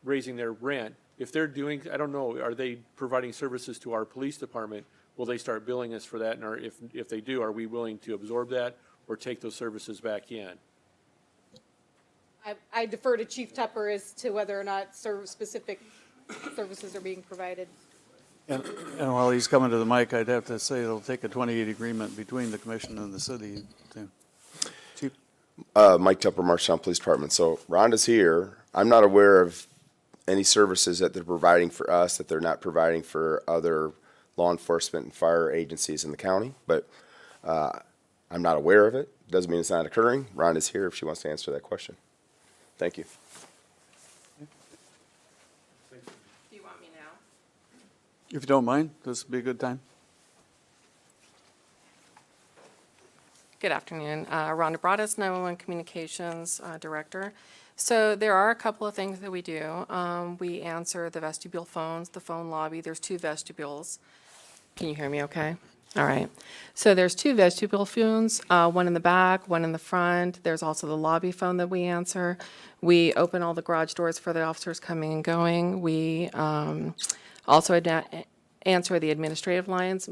raising their rent, if they're doing, I don't know, are they providing services to our police department? Will they start billing us for that? And if they do, are we willing to absorb that or take those services back in? I defer to Chief Tupper as to whether or not specific services are being provided. And while he's coming to the mic, I'd have to say it'll take a 28 agreement between the commission and the city to. Chief? Mike Tupper, Marshalltown Police Department. So Rhonda's here. I'm not aware of any services that they're providing for us that they're not providing for other law enforcement and fire agencies in the county, but I'm not aware of it. Doesn't mean it's not occurring. Rhonda's here if she wants to answer that question. Thank you. Do you want me now? If you don't mind, this would be a good time. Good afternoon. Rhonda Broadus, 911 Communications Director. So there are a couple of things that we do. We answer the vestibule phones, the phone lobby. There's 2 vestibules. Can you hear me okay? All right. So there's 2 vestibule phones, one in the back, one in the front. There's also the lobby phone that we answer. We open all the garage doors for the officers coming and going. We also answer the administrative lines.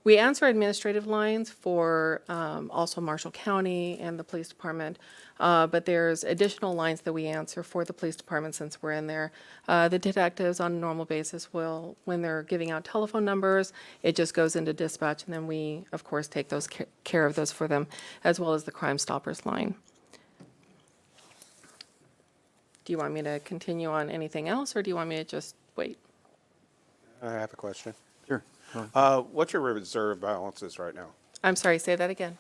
We answer administrative lines for also Marshall County and the police department, but there's additional lines that we answer for the police department since we're in there. The detectives on a normal basis will, when they're giving out telephone numbers, it just goes into dispatch, and then we, of course, take those care of those for them, as well as the Crime Stoppers line. Do you want me to continue on anything else, or do you want me to just wait? I have a question. Sure. What's your reserve balances right now? I'm sorry, say that again.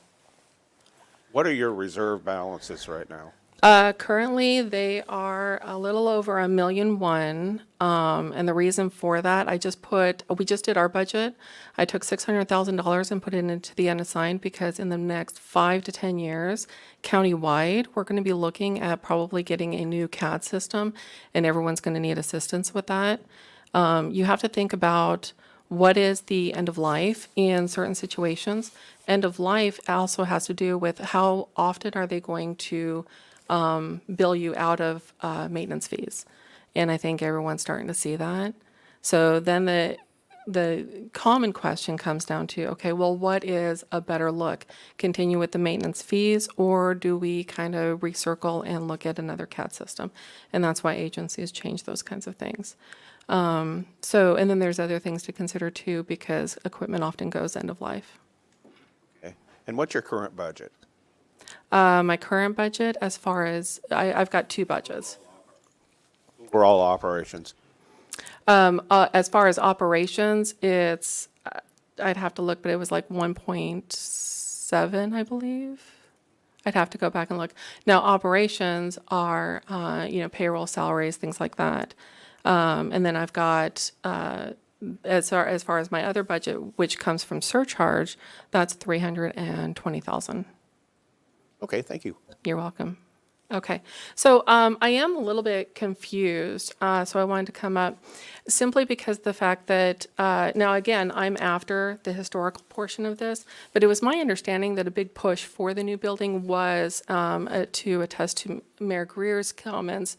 What are your reserve balances right now? Currently, they are a little over $1.1 million, and the reason for that, we just did our budget. I took $600,000 and put it into the unassigned because in the next 5 to 10 years, countywide, we're going to be looking at probably getting a new CAD system, and everyone's going to need assistance with that. You have to think about what is the end of life in certain situations. End of life also has to do with how often are they going to bill you out of maintenance fees. And I think everyone's starting to see that. So then the common question comes down to, okay, well, what is a better look? Continue with the maintenance fees, or do we kind of recircle and look at another CAD system? And that's why agencies change those kinds of things. And then there's other things to consider too, because equipment often goes end of life. Okay. And what's your current budget? My current budget, as far as, I've got 2 budgets. Overall operations. As far as operations, it's, I'd have to look, but it was like 1.7, I believe. I'd have to go back and look. Now, operations are, payroll, salaries, things like that. And then I've got, as far as my other budget, which comes from surcharge, that's $320,000. Okay, thank you. You're welcome. Okay, so I am a little bit confused, so I wanted to come up simply because the fact that, now again, I'm after the historical portion of this, but it was my understanding that a big push for the new building was to attest to Mayor Greer's comments,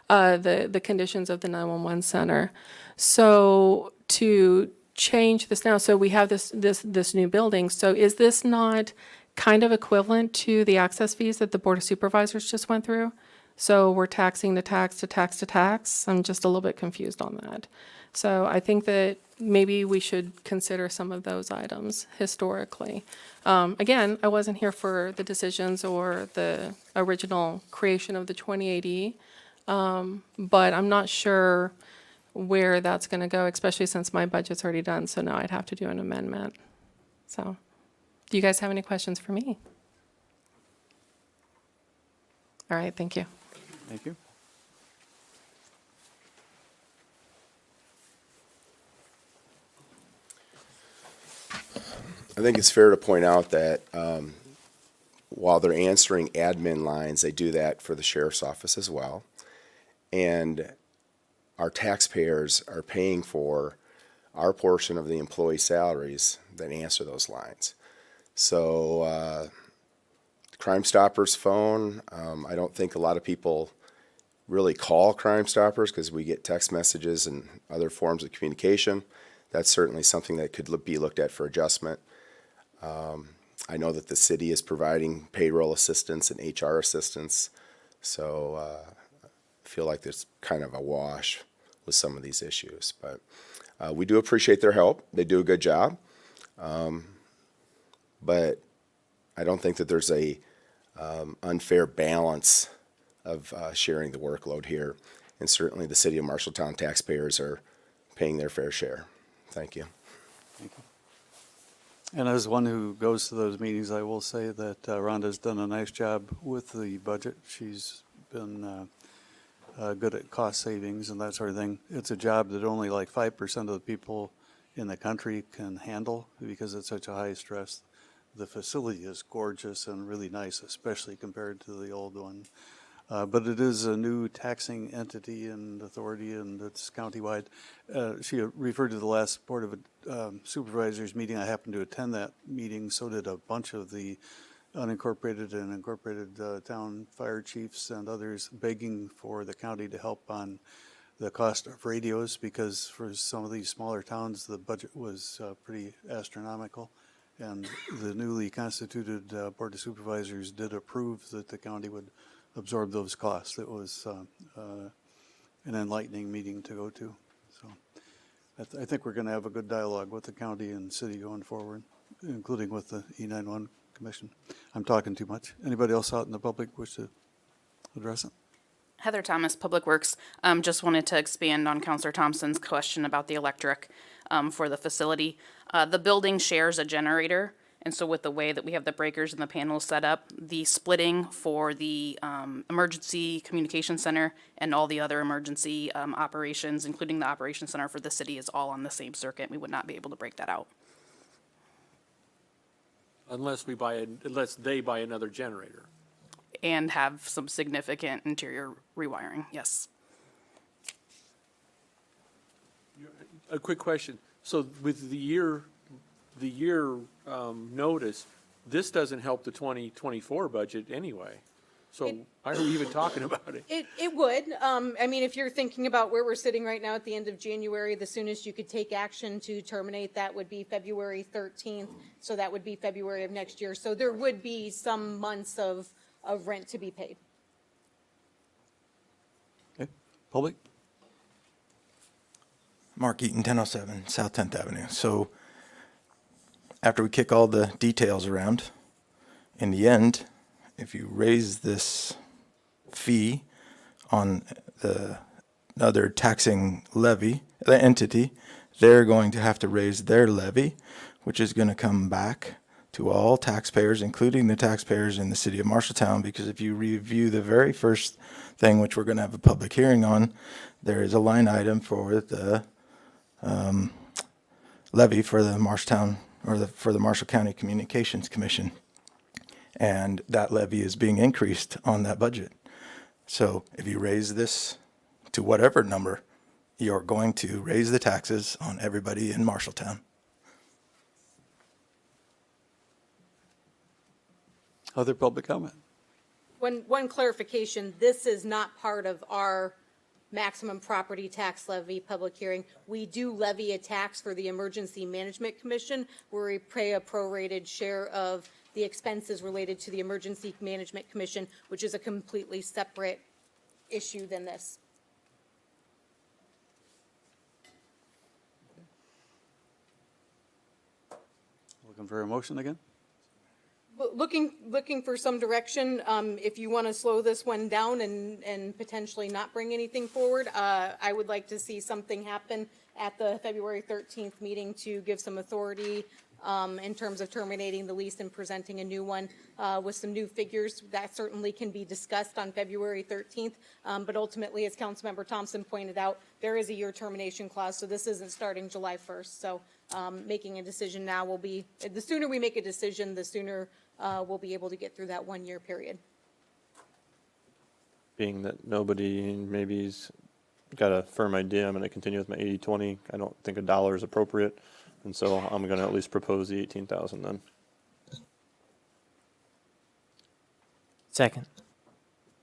the conditions of the 911 center. So to change this now, so we have this new building, so is this not kind of equivalent to the access fees that the Board of Supervisors just went through? So we're taxing the tax to tax to tax? I'm just a little bit confused on that. So I think that maybe we should consider some of those items historically. Again, I wasn't here for the decisions or the original creation of the 2080, but I'm not sure where that's going to go, especially since my budget's already done, so now I'd have to do an amendment. So, do you guys have any questions for me? All right, thank you. Thank you. I think it's fair to point out that while they're answering admin lines, they do that for the sheriff's office as well. And our taxpayers are paying for our portion of the employee salaries that answer those lines. So Crime Stoppers phone, I don't think a lot of people really call Crime Stoppers because we get text messages and other forms of communication. That's certainly something that could be looked at for adjustment. I know that the city is providing payroll assistance and HR assistance, so I feel like there's kind of a wash with some of these issues. But we do appreciate their help. They do a good job. But I don't think that there's a unfair balance of sharing the workload here. And certainly the city of Marshalltown taxpayers are paying their fair share. Thank you. Thank you. And as one who goes to those meetings, I will say that Rhonda's done a nice job with the budget. She's been good at cost savings and that sort of thing. It's a job that only like 5% of the people in the country can handle because it's such a high stress. The facility is gorgeous and really nice, especially compared to the old one. But it is a new taxing entity and authority, and it's countywide. She referred to the last Board of Supervisors meeting. I happened to attend that meeting. So did a bunch of the unincorporated and incorporated town fire chiefs and others begging for the county to help on the cost of radios, because for some of these smaller towns, the budget was pretty astronomical. And the newly constituted Board of Supervisors did approve that the county would absorb those costs. It was an enlightening meeting to go to. So I think we're going to have a good dialogue with the county and city going forward, including with the E91 Commission. I'm talking too much. Anybody else out in the public wish to address it? Heather Thomas, Public Works. Just wanted to expand on Councilor Thompson's question about the electric for the facility. The building shares a generator, and so with the way that we have the breakers and the panels set up, the splitting for the emergency communication center and all the other emergency operations, including the operations center for the city, is all on the same circuit. We would not be able to break that out. Unless they buy another generator. And have some significant interior rewiring, yes. A quick question. So with the year notice, this doesn't help the 2024 budget anyway. So why are we even talking about it? It would. I mean, if you're thinking about where we're sitting right now at the end of January, the soonest you could take action to terminate that would be February 13th. So that would be February of next year. So there would be some months of rent to be paid. Okay, public? Mark Eaton, 1007 South 10th Avenue. So after we kick all the details around, in the end, if you raise this fee on the other taxing levy, the entity, they're going to have to raise their levy, which is going to come back to all taxpayers, including the taxpayers in the city of Marshalltown, because if you review the very first thing, which we're going to have a public hearing on, there is a line item for the levy for the Marshalltown, or for the Marshall County Communications Commission. And that levy is being increased on that budget. So if you raise this to whatever number, you're going to raise the taxes on everybody in Marshalltown. Other public comment? One clarification, this is not part of our maximum property tax levy public hearing. We do levy a tax for the Emergency Management Commission, where we pay a prorated share of the expenses related to the Emergency Management Commission, which is a completely separate issue than this. Looking for a motion again? Looking for some direction, if you want to slow this one down and potentially not bring anything forward, I would like to see something happen at the February 13th meeting to give some authority in terms of terminating the lease and presenting a new one with some new figures. That certainly can be discussed on February 13th, but ultimately, as Councilmember Thompson pointed out, there is a year termination clause, so this isn't starting July 1st. So making a decision now will be, the sooner we make a decision, the sooner we'll be able to get through that 1 year period. Being that nobody maybe's got a firm idea, I'm going to continue with my 80-20. I don't think $1 is appropriate, and so I'm going to at least propose the 18,000 then. Second.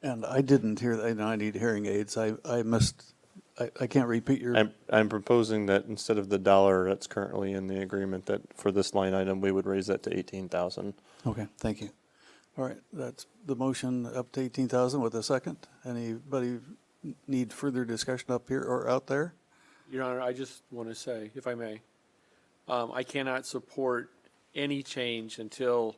And I didn't hear, I need hearing aids. I missed, I can't repeat your. I'm proposing that instead of the $1 that's currently in the agreement, that for this line item, we would raise that to 18,000. Okay, thank you. All right, that's the motion up to 18,000 with a second. Anybody need further discussion up here or out there? Your Honor, I just want to say, if I may, I cannot support any change until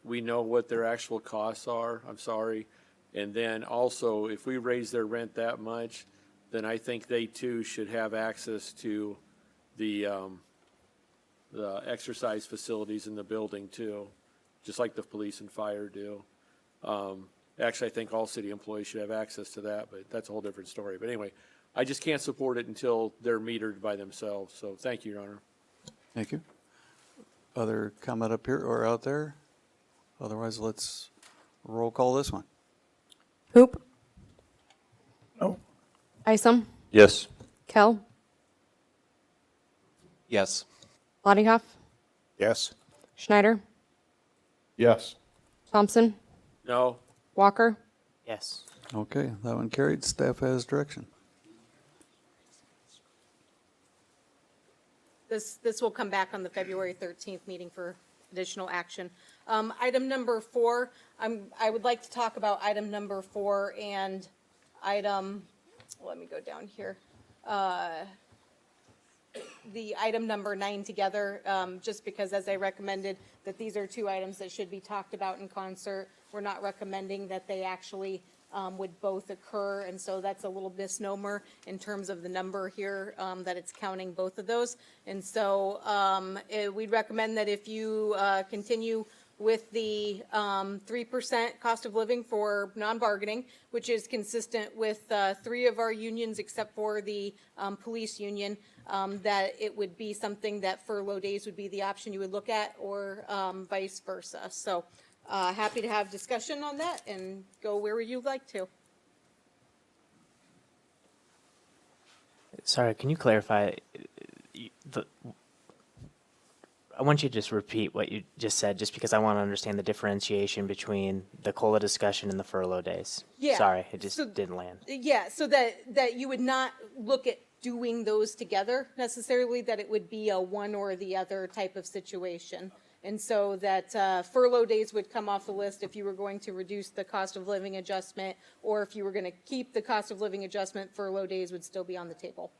we know what their actual costs are. I'm sorry. And then also, if we raise their rent that much, then I think they too should have access to the exercise facilities in the building too, just like the police and fire do. Actually, I think all city employees should have access to that, but that's a whole different story. But anyway, I just can't support it until they're metered by themselves. So thank you, Your Honor. Thank you. Other comment up here or out there? Otherwise, let's roll call this one. Hoop. No. Isom. Yes. Kell. Yes. Lottikoff. Yes. Schneider. Yes. Thompson. No. Walker. Yes. Okay, that one carried. Staff has direction. This will come back on the February 13th meeting for additional action. Item number 4, I would like to talk about item number 4 and item, let me go down here. The item number 9 together, just because as I recommended that these are 2 items that should be talked about in concert. We're not recommending that they actually would both occur, and so that's a little misnomer in terms of the number here, that it's counting both of those. And so we'd recommend that if you continue with the 3% cost of living for non-bargaining, which is consistent with 3 of our unions except for the police union, that it would be something that furlough days would be the option you would look at, or vice versa. So happy to have discussion on that and go where you'd like to. Sorry, can you clarify? I want you to just repeat what you just said, just because I want to understand the differentiation between the COLA discussion and the furlough days. Yeah. Sorry, it just So- didn't land. Yeah, so that you would not look at doing those together necessarily, that it would be a one or the other type of situation. And so that furlough days would come off the list if you were going to reduce the cost of living adjustment, or if you were going to keep the cost of living adjustment, furlough days would still be on the table.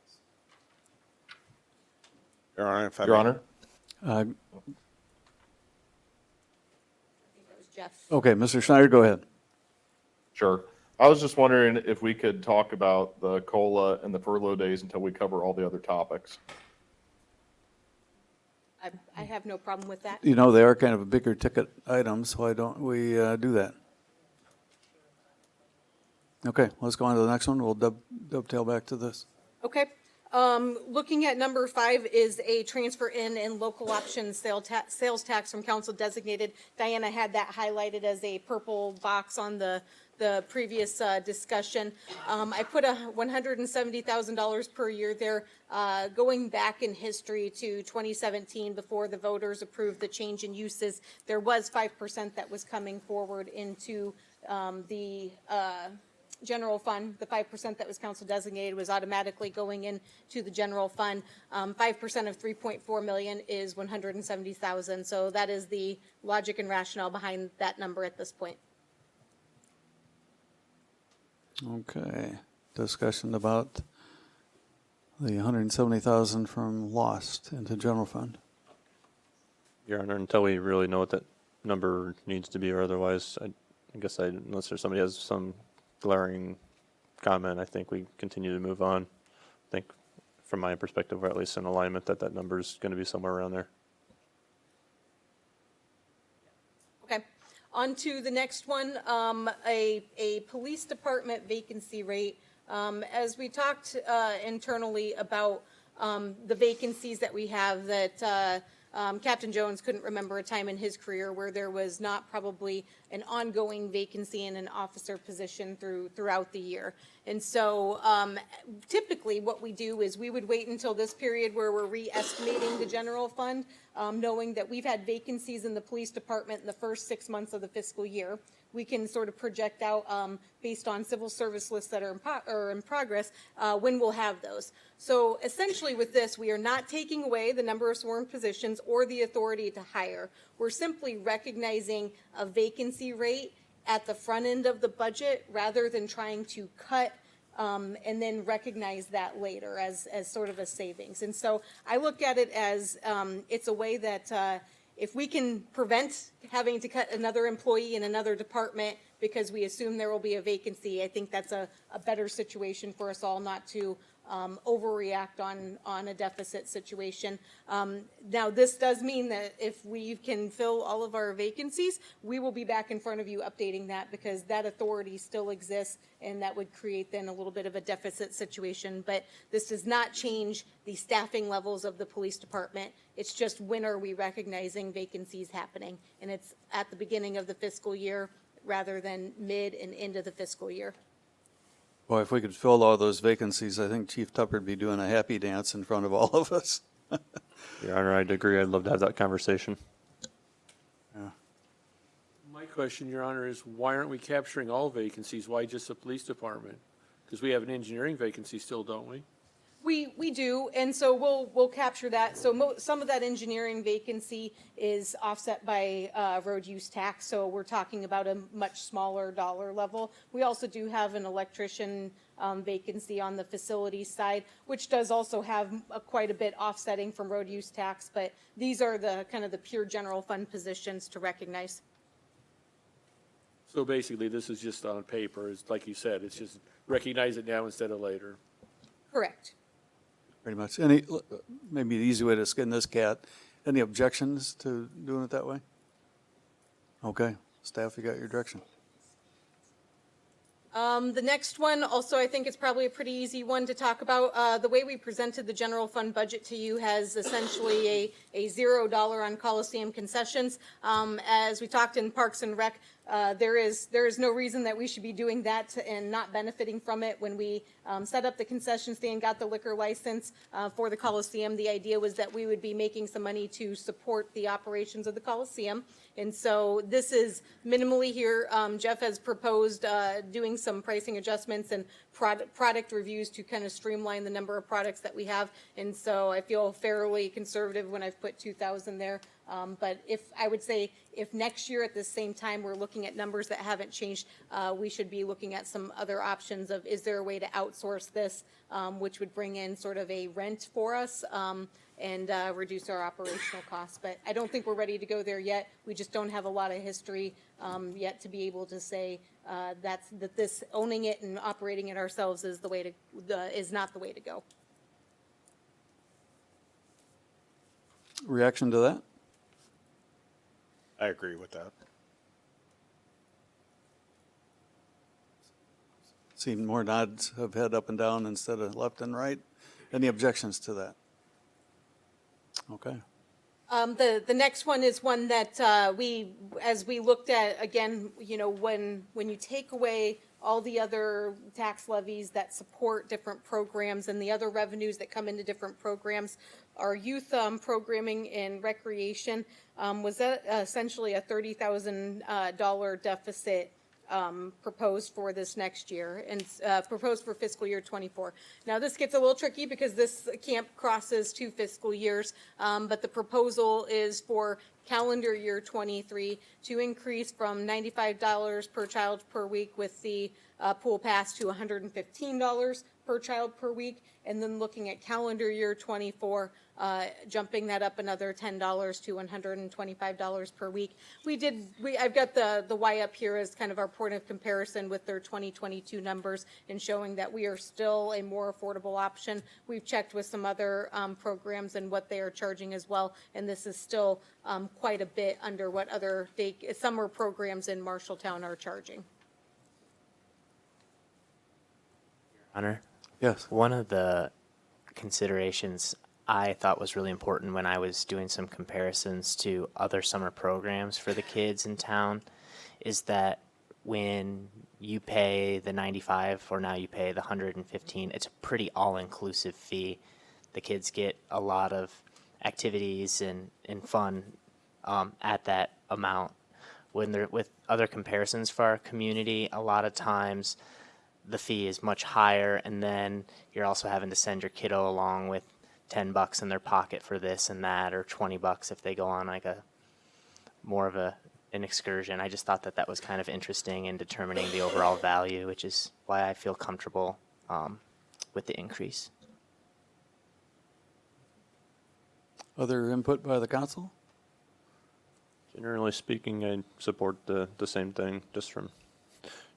Your Honor, if I Your may. Honor? That was Jeff. Okay, Mr. Schneider, go ahead. Sure. I was just wondering if we could talk about the COLA and the furlough days until we cover all the other topics. I have no problem with that. You know, they are kind of a bigger ticket items. Why don't we do that? Okay, let's go on to the next one. We'll dovetail back to this. Okay. Looking at number 5 is a transfer in and local option sales tax from council designated. Diana had that highlighted as a purple box on the previous discussion. I put $170,000 per year there. Going back in history to 2017, before the voters approved the change in uses, there was 5% that was coming forward into the general fund. The 5% that was council designated was automatically going into the general fund. 5% of 3.4 million is 170,000. So that is the logic and rationale behind that number at this point. Okay, discussion about the 170,000 from lost into general fund. Your Honor, until we really know what that number needs to be, or otherwise, unless there's somebody has some glaring comment, I think we continue to move on. I think from my perspective, we're at least in alignment that that number is going to be somewhere around there. Okay. On to the next one, a police department vacancy rate. As we talked internally about the vacancies that we have, that Captain Jones couldn't remember a time in his career where there was not probably an ongoing vacancy in an officer position throughout the year. And so typically what we do is we would wait until this period where we're re-estimating the general fund, knowing that we've had vacancies in the police department in the first 6 months of the fiscal year. We can sort of project out based on civil service lists that are in progress when we'll have those. So essentially with this, we are not taking away the number of sworn positions or the authority to hire. We're simply recognizing a vacancy rate at the front end of the budget rather than trying to cut and then recognize that later as sort of a savings. And so I look at it as it's a way that if we can prevent having to cut another employee in another department because we assume there will be a vacancy, I think that's a better situation for us all not to overreact on a deficit situation. Now, this does mean that if we can fill all of our vacancies, we will be back in front of you updating that because that authority still exists and that would create then a little bit of a deficit situation. But this does not change the staffing levels of the police department. It's just when are we recognizing vacancies happening? And it's at the beginning of the fiscal year rather than mid and end of the fiscal year. Boy, if we could fill all those vacancies, I think Chief Tupper would be doing a happy dance in front of all of us. Your Honor, I'd agree. I'd love to have that conversation. Yeah. My question, Your Honor, is why aren't we capturing all vacancies? Why just the police department? Because we have an engineering vacancy still, don't we? We do, and so we'll capture that. So some of that engineering vacancy is offset by road use tax, so we're talking about a much smaller dollar level. We also do have an electrician vacancy on the facilities side, which does also have quite a bit offsetting from road use tax, but these are the kind of the pure general fund positions to recognize. So basically, this is just on paper. It's like you said, it's just recognize it now instead of later. Correct. Pretty much. Maybe the easy way to skin this cat. Any objections to doing it that way? Okay, staff, you got your direction. The next one, also, I think it's probably a pretty easy one to talk about. The way we presented the general fund budget to you has essentially a $0 on Coliseum concessions. As we talked in Parks and Rec, there is no reason that we should be doing that and not benefiting from it. When we set up the concession stand, got the liquor license for the Coliseum, the idea was that we would be making some money to support the operations of the Coliseum. And so this is minimally here. Jeff has proposed doing some pricing adjustments and product reviews to kind of streamline the number of products that we have. And so I feel fairly conservative when I've put 2,000 there. But I would say if next year at the same time we're looking at numbers that haven't changed, we should be looking at some other options of is there a way to outsource this, which would bring in sort of a rent for us and reduce our operational costs. But I don't think we're ready to go there yet. We just don't have a lot of history yet to be able to say that this owning it and operating it ourselves is the way to is not the way to go. Reaction to that? I agree with that. Seen more nods of head up and down instead of left and right. Any objections to that? Okay. The next one is one that as we looked at, again, you know, when you take away all the other tax levies that support different programs and the other revenues that come into different programs, our youth programming and recreation was essentially a $30,000 deficit proposed for this next year and proposed for fiscal year '24. Now, this gets a little tricky because this camp crosses 2 fiscal years, but the proposal is for calendar year '23 to increase from $95 per child per week with the pool pass to $115 per child per week, and then looking at calendar year '24, jumping that up another $10 to $125 per week. I've got the Y up here as kind of our point of comparison with their 2022 numbers and showing that we are still a more affordable option. We've checked with some other programs and what they are charging as well, and this is still quite a bit under what other summer programs in Marshalltown are charging. Honor? Yes. One of the considerations I thought was really important when I was doing some comparisons to other summer programs for the kids in town is that when you pay the 95 or now you pay the 115, it's a pretty all-inclusive fee. The kids get a lot of activities and fun at that amount. When they're with other comparisons for our community, a lot of times the fee is much higher, and then you're also having to send your kiddo along with $10 in their pocket for this and that, or $20 if they go on like an excursion. I just thought that was kind of interesting in determining the overall value, which is why I feel comfortable with the increase. Other input by the council? Generally speaking, I support the same thing, just from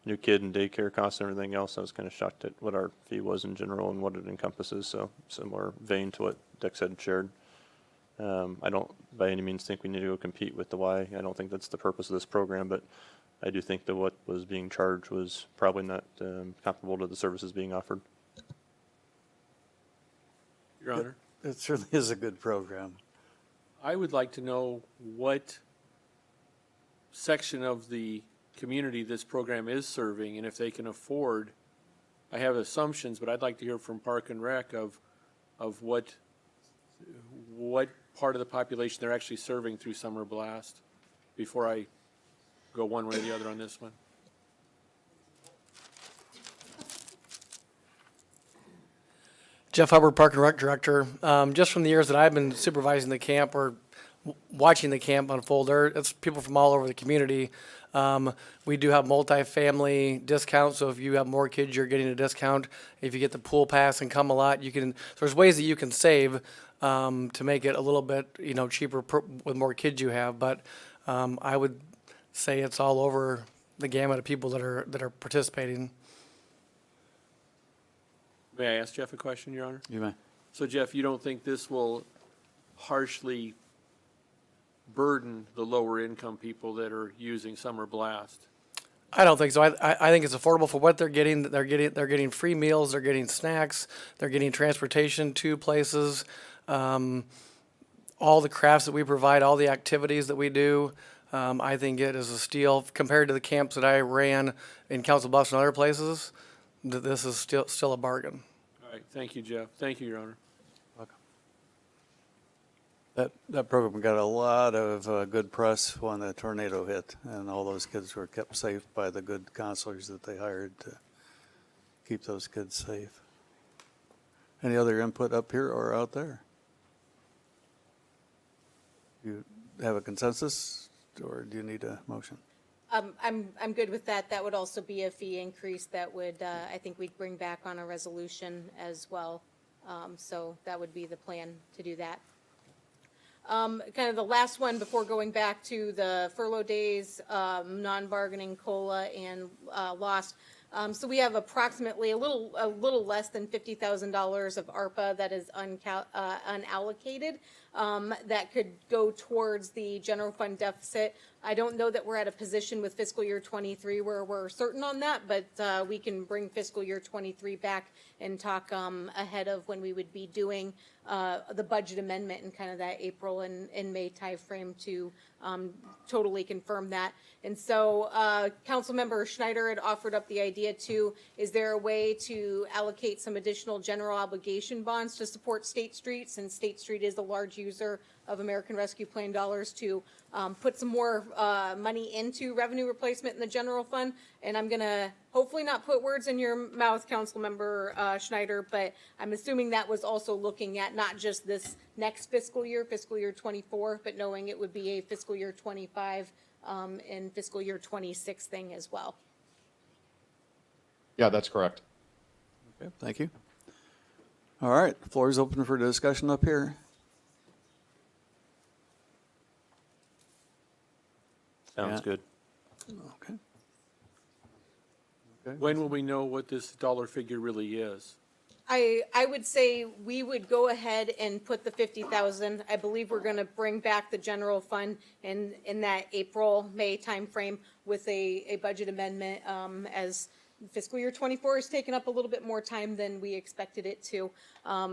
new kid and daycare costs and everything else. I was kind of shocked at what our fee was in general and what it encompasses, so similar vein to what Dex had shared. I don't by any means think we need to go compete with the Y. I don't think that's the purpose of this program, but I do think that what was being charged was probably not comparable to the services being offered. Your Honor, It certainly is a good program. I would like to know what section of the community this program is serving, and if they can afford. I have assumptions, but I'd like to hear from Park and Rec of what part of the population they're actually serving through Summer Blast before I go one way or the other on this one. Jeff Hubbard, Park and Rec Director. Just from the years that I've been supervising the camp or watching the camp unfold, it's people from all over the community. We do have multi-family discounts, so if you have more kids, you're getting a discount. If you get the pool pass and come a lot, you can. So there's ways that you can save to make it a little bit, cheaper with more kids you have. But I would say it's all over the gamut of people that are participating. May I ask Jeff a question, Your Honor? You may. So Jeff, you don't think this will harshly burden the lower income people that are using Summer Blast? I don't think so. I think it's affordable for what they're getting. They're getting free meals. They're getting snacks. They're getting transportation to places. All the crafts that we provide, all the activities that we do. I think it is a steal compared to the camps that I ran in Council Bluffs and other places. This is still a bargain. All right, thank you, Jeff. Thank you, Your Honor. That program got a lot of good press when the tornado hit, and all those kids were kept safe by the good counselors that they hired to keep those kids safe. Any other input up here or out there? You have a consensus, or do you need a motion? I'm good with that. That would also be a fee increase that would, I think we'd bring back on a resolution as well. So that would be the plan to do that. Kind of the last one before going back to the furlough days, non-bargaining COLA and lost. So we have approximately a little less than $50,000 of ARPA that is unallocated that could go towards the general fund deficit. I don't know that we're at a position with fiscal year '23 where we're certain on that, but we can bring fiscal year '23 back and talk ahead of when we would be doing the budget amendment in kind of that April and May timeframe to totally confirm that. And so Councilmember Schneider had offered up the idea too, is there a way to allocate some additional general obligation bonds to support State Street, since State Street is a large user of American Rescue Plan dollars to put some more money into revenue replacement in the general fund. And I'm gonna hopefully not put words in your mouth, Councilmember Schneider, but I'm assuming that was also looking at not just this next fiscal year 24, but knowing it would be a fiscal year 25 and fiscal year 26 thing as well. Yeah, that's correct. Okay, thank you. All right, floor is open for discussion up here. Sounds Yeah. good. Okay. Okay. When will we know what this dollar figure really is? I would say we would go ahead and put the 50,000. I believe we're gonna bring back the general fund in that April, May timeframe with a budget amendment, as fiscal year 24 has taken up a little bit more time than we expected it to,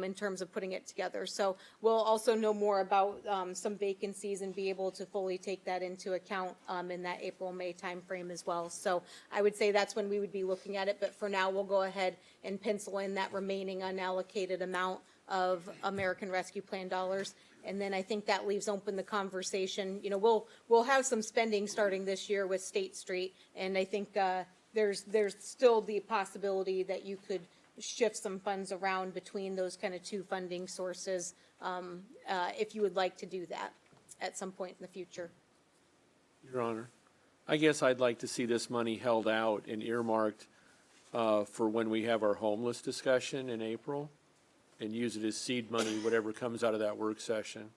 in terms of putting it together. So we'll also know more about, some vacancies and be able to fully take that into account, in that April, May timeframe as well. So I would say that's when we would be looking at it, but for now, we'll go ahead and pencil in that remaining unallocated amount of American Rescue Plan dollars. And then I think that leaves open the conversation. You know, we'll have some spending starting this year with State Street, and I think, there's still the possibility that you could shift some funds around between those kind of two funding sources, if you would like to do that at some point in the future. Your Honor, I guess I'd like to see this money held out and earmarked for when we have our homeless discussion in April, and use it as seed money, whatever comes out of that work session.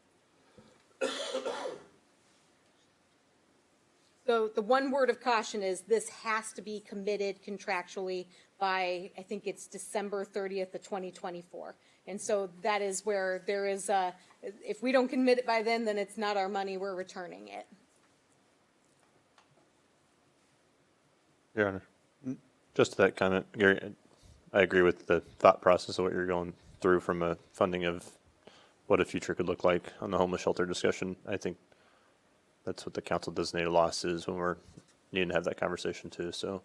So the one word of caution is this has to be committed contractually by, I think it's December 30th of 2024. And so that is where there is a, if we don't commit it by then it's not our money, we're returning it. Your Honor, just to that comment, Gary, I agree with the thought process of what you're going through from a funding of what a future could look like on the homeless shelter discussion. I think that's what the council designated loss is when we're needing to have that conversation too. So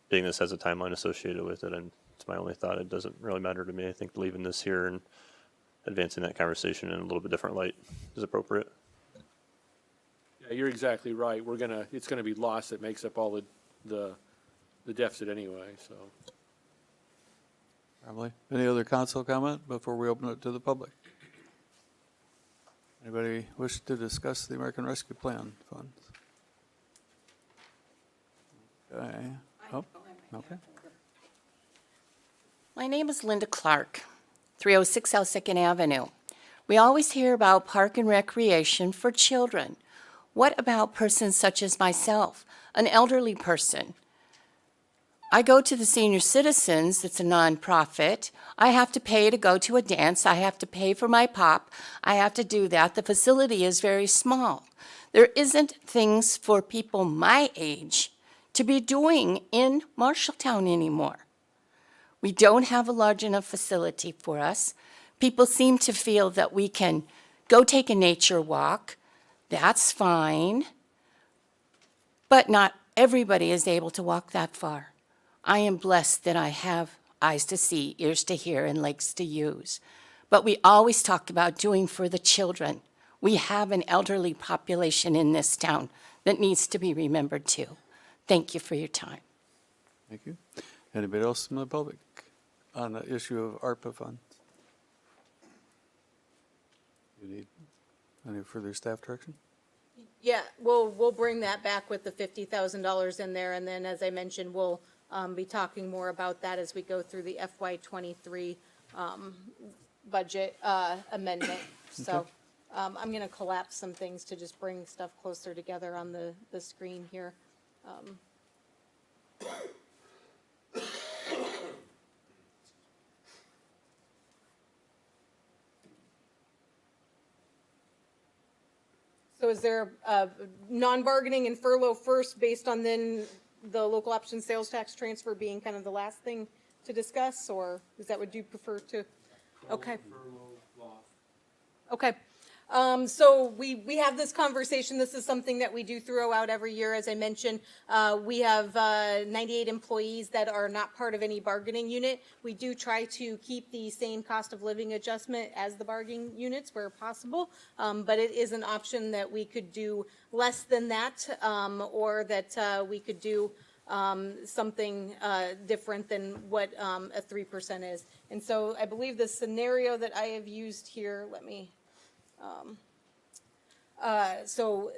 being this has a timeline associated with it, and it's my only thought, it doesn't really matter to me. I think leaving this here and advancing that conversation in a little bit different light is appropriate. Yeah, you're exactly right. It's gonna be loss that makes up all the deficit anyway, so. Probably. Any other council comment before we open it to the public? Anybody wish to discuss the American Rescue Plan funds? Okay. Oh, okay. My name is Linda Clark, 306 South Second Avenue. We always hear about park and recreation for children. What about persons such as myself, an elderly person? I go to the Senior Citizens, it's a nonprofit. I have to pay to go to a dance. I have to pay for my pop. I have to do that. The facility is very small. There isn't things for people my age to be doing in Marshalltown anymore. We don't have a large enough facility for us. People seem to feel that we can go take a nature walk. That's fine. But not everybody is able to walk that far. I am blessed that I have eyes to see, ears to hear, and legs to use. But we always talk about doing for the children. We have an elderly population in this town that needs to be remembered too. Thank you for your time. Thank you. Anybody else from the public on the issue of ARPA funds? You need any further staff direction? Yeah, we'll bring that back with the $50,000 in there, and then, as I mentioned, we'll be talking more about that as we go through the FY23 budget amendment. So I'm going to collapse some things to just bring stuff closer together on the screen here. So is there non-bargaining and furlough first based on then the local option sales tax transfer being kind of the last thing to discuss, or is that what you prefer to? Okay. Okay. So we have this conversation. This is something that we do throughout every year. As I mentioned, we have 98 employees that are not part of any bargaining unit. We do try to keep the same cost of living adjustment as the bargaining units where possible, but it is an option that we could do less than that, or that we could do something different than what a 3% is. And so I believe the scenario that I have used here, let me. So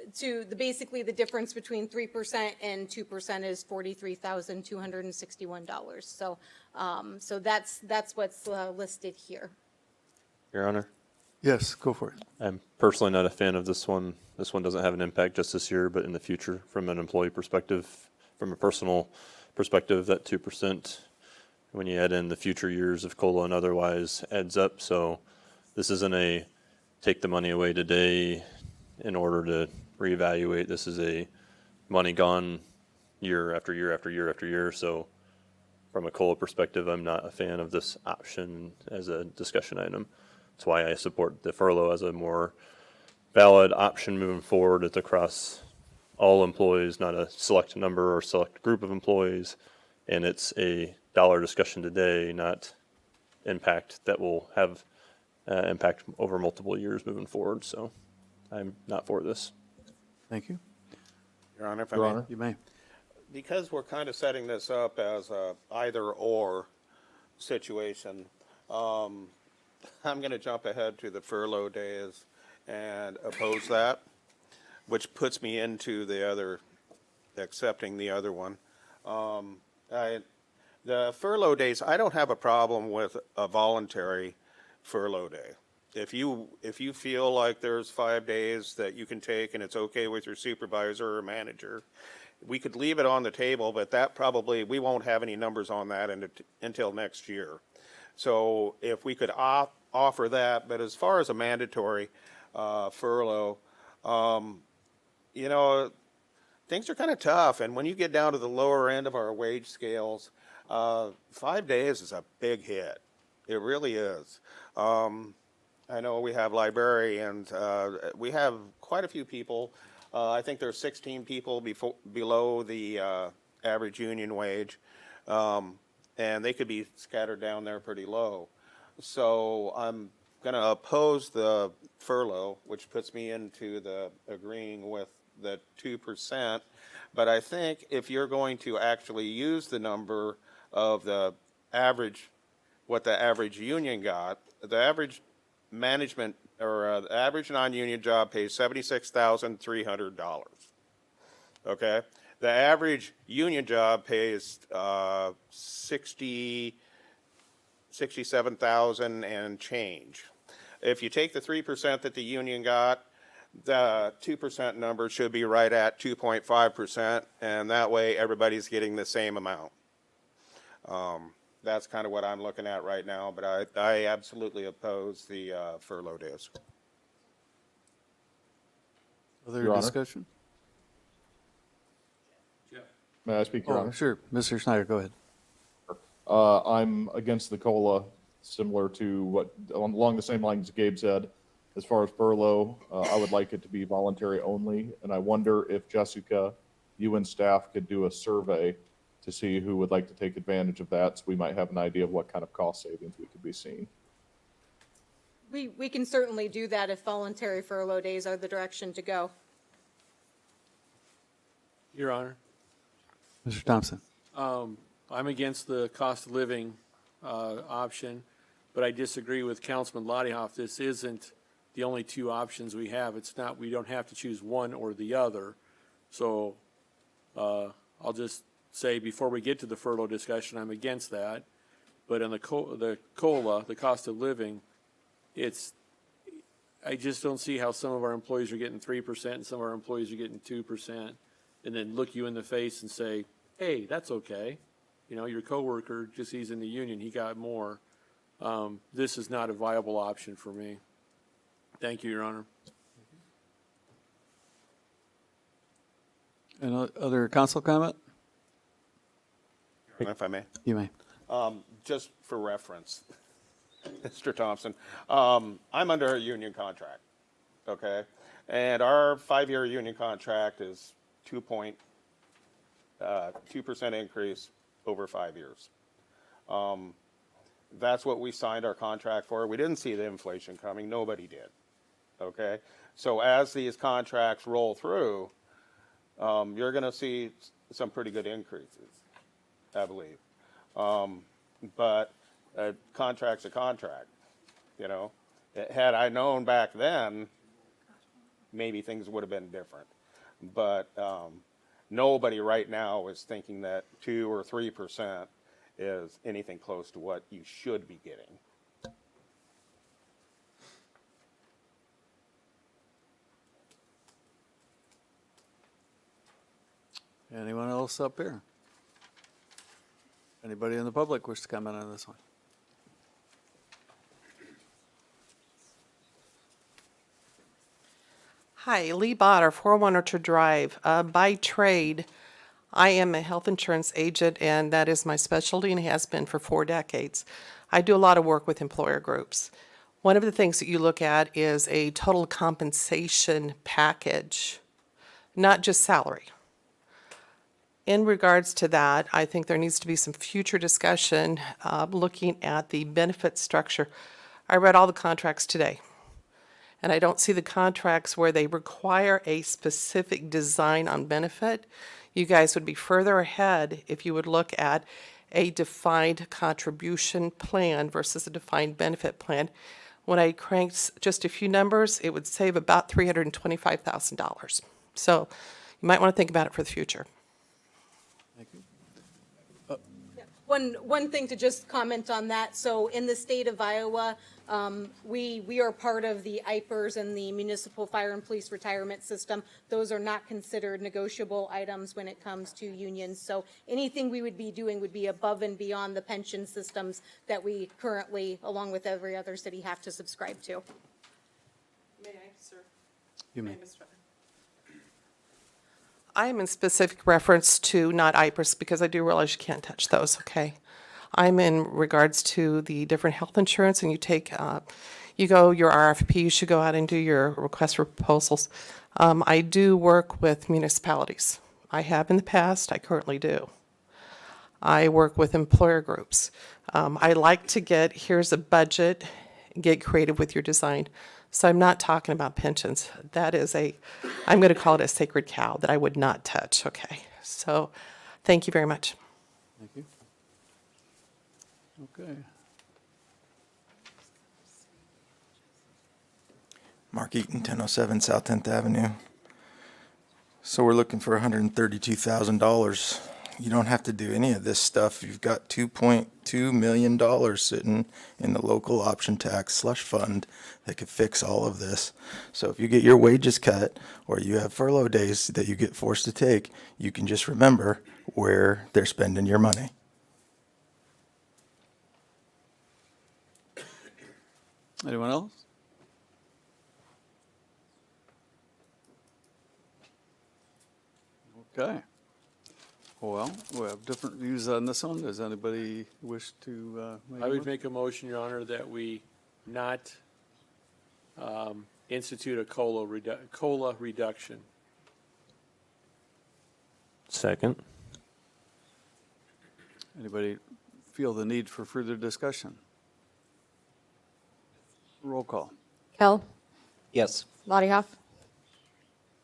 basically the difference between 3% and 2% is $43,261. So that's what's listed here. Your Honor, Yes, go for it. I'm personally not a fan of this one. This one doesn't have an impact just this year, but in the future, from an employee perspective, from a personal perspective, that 2%, when you add in the future years of COLA and otherwise, adds up. So this isn't a take the money away today in order to reevaluate. This is a money gone year after year after year after year. So from a COLA perspective, I'm not a fan of this option as a discussion item. That's why I support the furlough as a more valid option moving forward. It's across all employees, not a select number or select group of employees. And it's a dollar discussion today, not impact that will have impact over multiple years moving forward. So I'm not for this. Thank you. Your Honor, if I Your may. Honor. You may. Because we're kind of setting this up as a either-or situation, I'm going to jump ahead to the furlough days and oppose that, which puts me into the other, accepting the other one. The furlough days, I don't have a problem with a voluntary furlough day. If you feel like there's 5 days that you can take and it's okay with your supervisor or manager, we could leave it on the table, but that probably, we won't have any numbers on that until next year. So if we could offer that, but as far as a mandatory furlough, you know, things are kind of tough. And when you get down to the lower end of our wage scales, 5 days is a big hit. It really is. I know we have librarians, we have quite a few people. I think there's 16 people below the average union wage, and they could be scattered down there pretty low. So I'm going to oppose the furlough, which puts me into the agreeing with the 2%. But I think if you're going to actually use the number of the average, what the average union got, the average management or the average non-union job pays $76,300. Okay, the average union job pays 67,000 and change. If you take the 3% that the union got, the 2% number should be right at 2.5%, and that way everybody's getting the same amount. That's kind of what I'm looking at right now, but I absolutely oppose the furlough days. Other Your Honor. discussion? May I speak, Your Oh, Honor? sure. Mr. Snyder, go ahead. I'm against the COLA, similar to what, along the same lines Gabe said. As far as furlough, I would like it to be voluntary only, and I wonder if Jessica, you and staff could do a survey to see who would like to take advantage of that, so we might have an idea of what kind of cost savings we could be seeing. We can certainly do that if voluntary furlough days are the direction to go. Your Honor, Mr. Thompson? I'm against the cost of living option, but I disagree with Councilman Lottiehoff. This isn't the only two options we have. It's not, we don't have to choose one or the other. So I'll just say before we get to the furlough discussion, I'm against that. But on the COLA, the cost of living, I just don't see how some of our employees are getting 3% and some of our employees are getting 2%, and then look you in the face and say, hey, that's okay. You know, your coworker, just he's in the union, he got more. This is not a viable option for me. Thank you, Your Honor. And other council comment? If I may. You may. Just for reference, Mr. Thompson, I'm under a union contract. okay? And our 5-year union contract is 2% increase over 5 years. That's what we signed our contract for. We didn't see the inflation coming. Nobody did, okay? So as these contracts roll through, you're going to see some pretty good increases, I believe. But a contract's a contract, you know? Had I known back then, maybe things would have been different. But nobody right now is thinking that 2 or 3% is anything close to what you should be getting. Anyone else up here? Anybody in the public wish to comment on this one? Hi, Lee Botter, 401 Orchard Drive. By trade, I am a health insurance agent, and that is my specialty and has been for 4 decades. I do a lot of work with employer groups. One of the things that you look at is a total compensation package, not just salary. In regards to that, I think there needs to be some future discussion looking at the benefit structure. I read all the contracts today, and I don't see the contracts where they require a specific design on benefit. You guys would be further ahead if you would look at a defined contribution plan versus a defined benefit plan. When I cranked just a few numbers, it would save about $325,000. So you might want to think about it for the future. Thank you. One thing to just comment on that, so in the state of Iowa, we are part of the IPERS and the Municipal Fire and Police Retirement System. Those are not considered negotiable items when it comes to unions. So anything we would be doing would be above and beyond the pension systems that we currently, along with every other city, have to subscribe to. May I, sir? You may. I am in specific reference to not IPERS because I do realize you can't touch those, okay? I'm in regards to the different health insurance, and you take, your RFP, you should go out and do your request for proposals. I do work with municipalities. I have in the past, I currently do. I work with employer groups. I like to here's a budget, get creative with your design. So I'm not talking about pensions. That is I'm going to call it a sacred cow that I would not touch, okay? So thank you very much. Thank you. Okay. Mark Eaton, 1007 South 10th Avenue. So we're looking for $132,000. You don't have to do any of this stuff. You've got $2.2 million sitting in the local option tax slush fund that could fix all of this. So if you get your wages cut or you have furlough days that you get forced to take, you can just remember where they're spending your money. Anyone else? Okay. Well, we have different views on this one. Does anybody wish to I would make a motion, Your Honor, that we not institute a COLA reduction. Second. Anybody feel the need for further discussion? Roll call. Kell, Yes. Lottiehoff,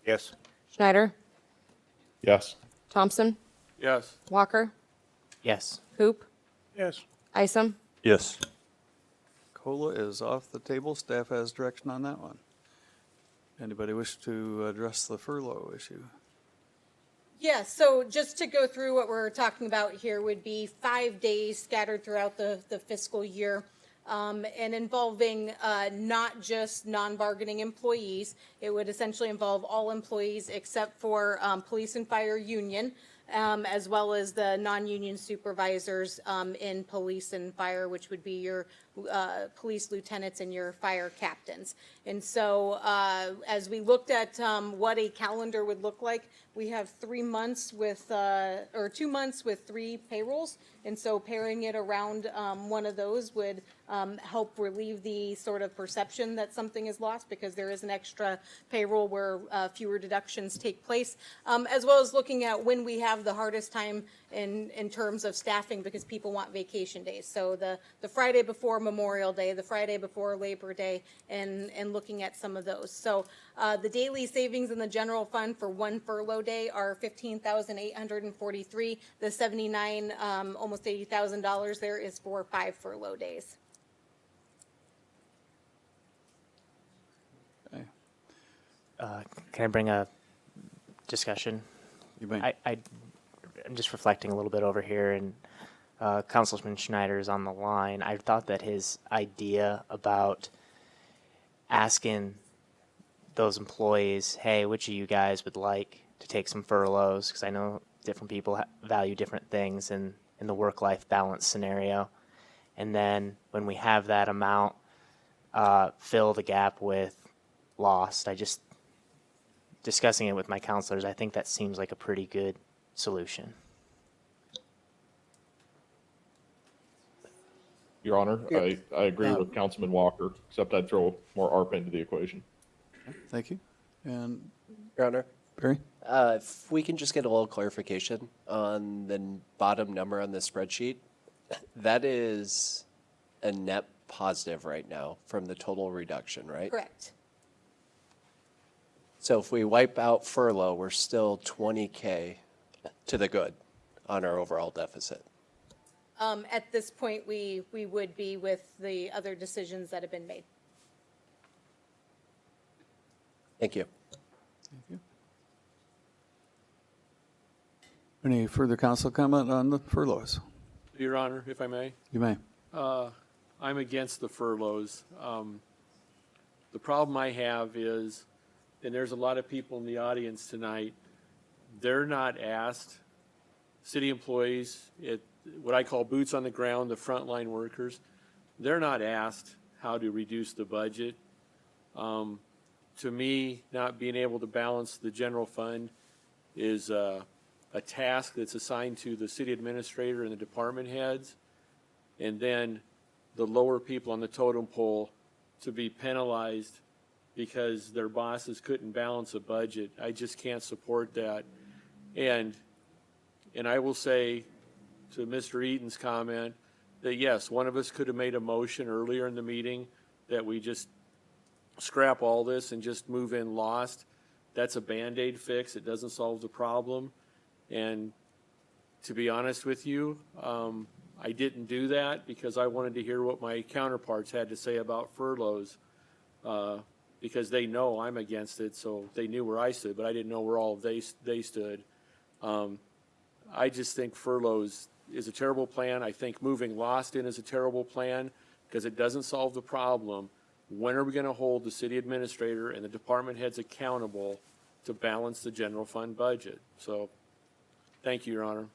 Yes. Schneider, Yes. Thompson, Yes. Walker, Yes. Hoop, Yes. Isom, Yes. COLA is off the table. Staff has direction on that one. Anybody wish to address the furlough issue? Yeah, so just to go through what we're talking about here would be 5 days scattered throughout the fiscal year. And involving not just non-bargaining employees. It would essentially involve all employees except for police and fire union, as well as the non-union supervisors in police and fire, which would be your police lieutenants and your fire captains. And so as we looked at what a calendar would look like, we have 3 months with, or 2 months with 3 payrolls. And so pairing it around one of those would help relieve the sort of perception that something is lost, because there is an extra payroll where fewer deductions take place, as well as looking at when we have the hardest time in terms of staffing, because people want vacation days. So the Friday before Memorial Day, the Friday before Labor Day, and looking at some of those. So the daily savings in the general fund for one furlough day are $15,843. The 79, almost $80,000 there is for 5 furlough days. Okay. Can I bring a discussion? You may. I'm just reflecting a little bit over here, and Councilman Schneider is on the line. I thought that his idea about asking those employees, hey, which of you guys would like to take some furloughs, because I know different people value different things in the work-life balance scenario, and then when we have that amount, fill the gap with lost. Discussing it with my counselors, I think that seems like a pretty good solution. Your Honor, I agree with Councilman Walker, except I'd throw more ARPA into the equation. Thank you. And Your Honor, Barry? if we can just get a little clarification on the bottom number on the spreadsheet, that is a net positive right now from the total reduction, right? Correct. So if we wipe out furlough, we're still 20K to the good on our overall deficit. At this point, we would be with the other decisions that have been made. Thank you. Thank you. Any further council comment on the furloughs? Your Honor, if I may. You may. I'm against the furloughs. The problem I have is, and there's a lot of people in the audience tonight, they're not asked, city employees, what I call boots on the ground, the frontline workers, they're not asked how to reduce the budget. To me, not being able to balance the general fund is a task that's assigned to the city administrator and the department heads, and then the lower people on the totem pole to be penalized because their bosses couldn't balance a budget. I just can't support that. And I will say to Mr. Eaton's comment that yes, one of us could have made a motion earlier in the meeting that we just scrap all this and just move in lost. That's a Band-Aid fix. It doesn't solve the problem. And to be honest with you, I didn't do that because I wanted to hear what my counterparts had to say about furloughs, because they know I'm against it, so they knew where I stood, but I didn't know where all they stood. I just think furloughs is a terrible plan. I think moving lost in is a terrible plan because it doesn't solve the problem. When are we going to hold the city administrator and the department heads accountable to balance the general fund budget? So, thank you, Your Honor.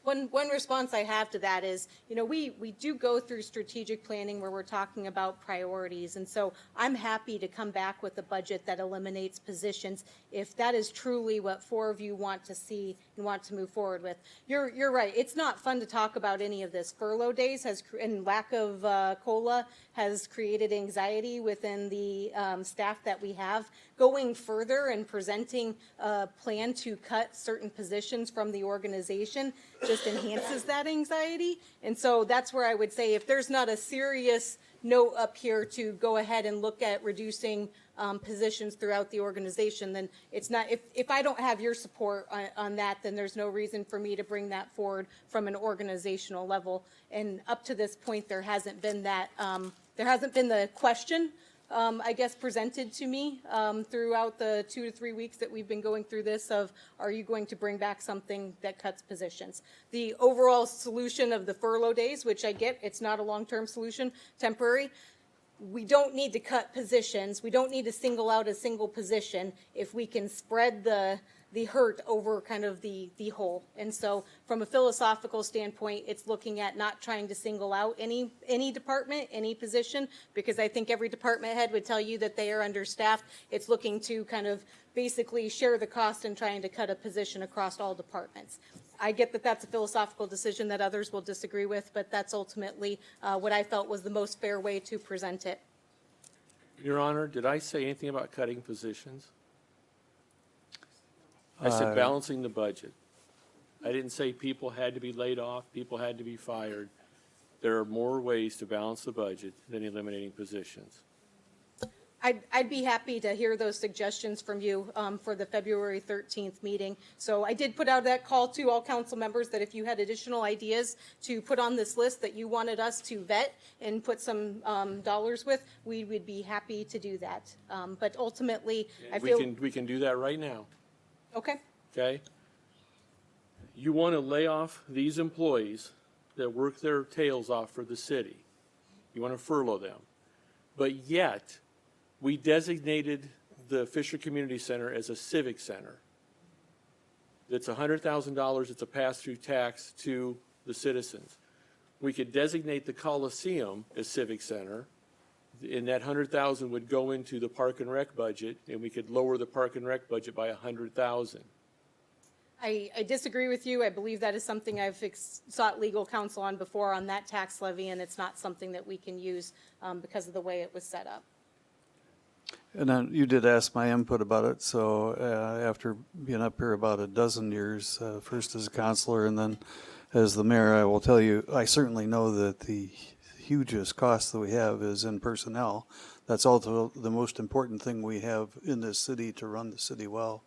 One response I have to that is, we do go through strategic planning where we're talking about priorities. And so I'm happy to come back with a budget that eliminates positions if that is truly what 4 of you want to see and want to move forward with. You're right. It's not fun to talk about any of this. Furlough days and lack of COLA has created anxiety within the staff that we have. Going further and presenting a plan to cut certain positions from the organization just enhances that anxiety. And so that's where I would say if there's not a serious note up here to go ahead and look at reducing positions throughout the organization, then it's not, if I don't have your support on that, then there's no reason for me to bring that forward from an organizational level. And up to this point, there hasn't been that, there hasn't been the question I guess, presented to me throughout the 2 to 3 weeks that we've been going through this of, are you going to bring back something that cuts positions? The overall solution of the furlough days, which I get, it's not a long-term solution, temporary. We don't need to cut positions. We don't need to single out a single position if we can spread the hurt over kind of the whole. And so from a philosophical standpoint, it's looking at not trying to single out any department, any position, because I think every department head would tell you that they are understaffed. It's looking to kind of basically share the cost and trying to cut a position across all departments. I get that that's a philosophical decision that others will disagree with, but that's ultimately what I felt was the most fair way to present it. Your Honor, did I say anything about cutting positions? I said balancing the budget. I didn't say people had to be laid off, people had to be fired. There are more ways to balance the budget than eliminating positions. I'd be happy to hear those suggestions from you for the February 13th meeting. So I did put out that call to all council members that if you had additional ideas to put on this list that you wanted us to vet and put some dollars with, we would be happy to do that. But ultimately, I feel. We can do that right now, Okay. okay? You want to lay off these employees that work their tails off for the city. You want to furlough them. But yet, we designated the Fisher Community Center as a civic center. It's $100,000, it's a pass-through tax to the citizens. We could designate the Coliseum as civic center, and that $100,000 would go into the Park and Rec budget, and we could lower the Park and Rec budget by $100,000. I disagree with you. I believe that is something I've sought legal counsel on before on that tax levy, and it's not something that we can use because of the way it was set up. And then you did ask my input about it, so after being up here about a dozen years, first as a counselor and then as the mayor, I will tell you, I certainly know that the hugest cost that we have is in personnel. That's also the most important thing we have in this city to run the city well.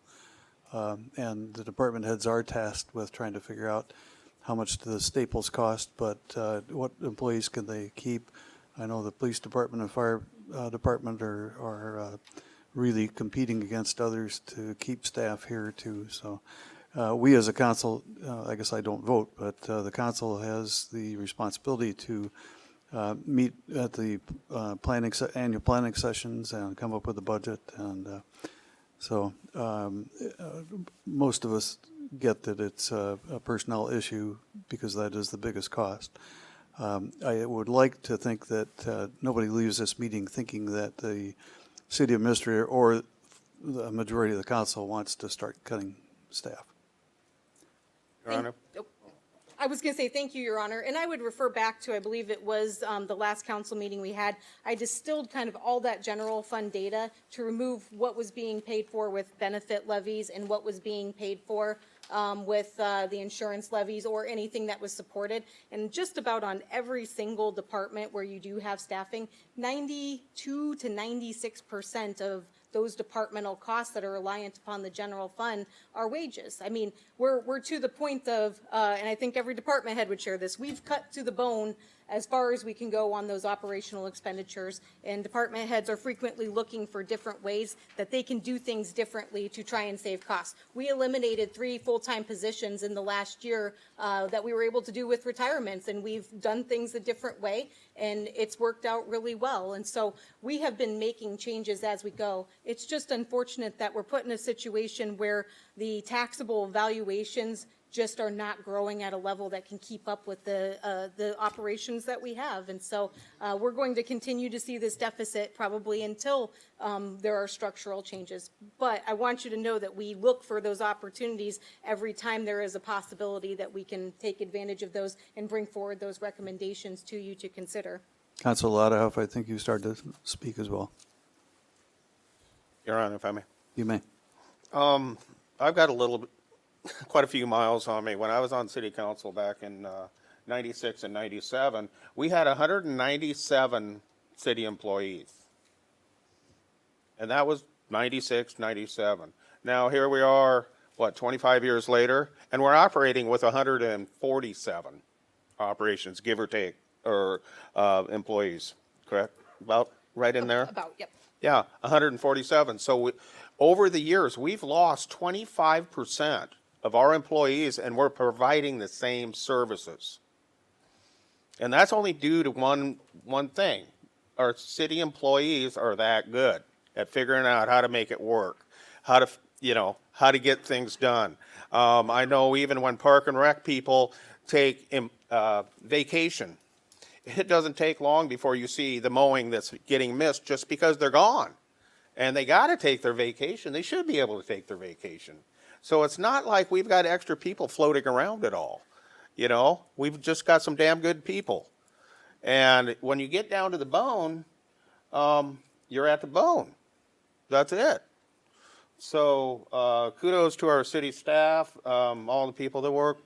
And the department heads are tasked with trying to figure out how much the staples cost, but what employees can they keep. I know the police department and fire department are really competing against others to keep staff here too. So we as a council, I guess I don't vote, but the council has the responsibility to meet at the annual planning sessions and come up with a budget. And so most of us get that it's a personnel issue because that is the biggest cost. I would like to think that nobody leaves this meeting thinking that the city administrator or the majority of the council wants to start cutting staff. Your Honor? I was going to say thank you, Your Honor, and I would refer back to, I believe it was the last council meeting we had. I distilled kind of all that general fund data to remove what was being paid for with benefit levies and what was being paid for with the insurance levies or anything that was supported. And just about on every single department where you do have staffing, 92 to 96% of those departmental costs that are reliant upon the general fund are wages. I mean, we're to the point of, and I think every department head would share this, we've cut to the bone as far as we can go on those operational expenditures, and department heads are frequently looking for different ways that they can do things differently to try and save costs. We eliminated 3 full-time positions in the last year that we were able to do with retirements, and we've done things a different way, and it's worked out really well. And so we have been making changes as we go. It's just unfortunate that we're put in a situation where the taxable valuations just are not growing at a level that can keep up with the operations that we have. And so we're going to continue to see this deficit probably until there are structural changes. But I want you to know that we look for those opportunities every time there is a possibility that we can take advantage of those and bring forward those recommendations to you to consider. Councilor Lattahoff, I think you started to speak as well. Your Honor, if I may. You may. I've got quite a few miles on me. When I was on city council back in 96 and 97, we had 197 city employees. And that was 96, 97. Now here we are, 25 years later, and we're operating with 147 operations, give or take, or employees, correct? About right in there? About, yep. Yeah, 147. So over the years, we've lost 25% of our employees, and we're providing the same services. And that's only due to one thing. Our city employees are that good at figuring out how to make it work, how to get things done. I know even when Park and Rec people take vacation, it doesn't take long before you see the mowing that's getting missed just because they're gone. And they got to take their vacation. They should be able to take their vacation. So it's not like we've got extra people floating around at all. You know, we've just got some damn good people. And when you get down to the bone, you're at the bone. That's it. So kudos to our city staff, all the people that work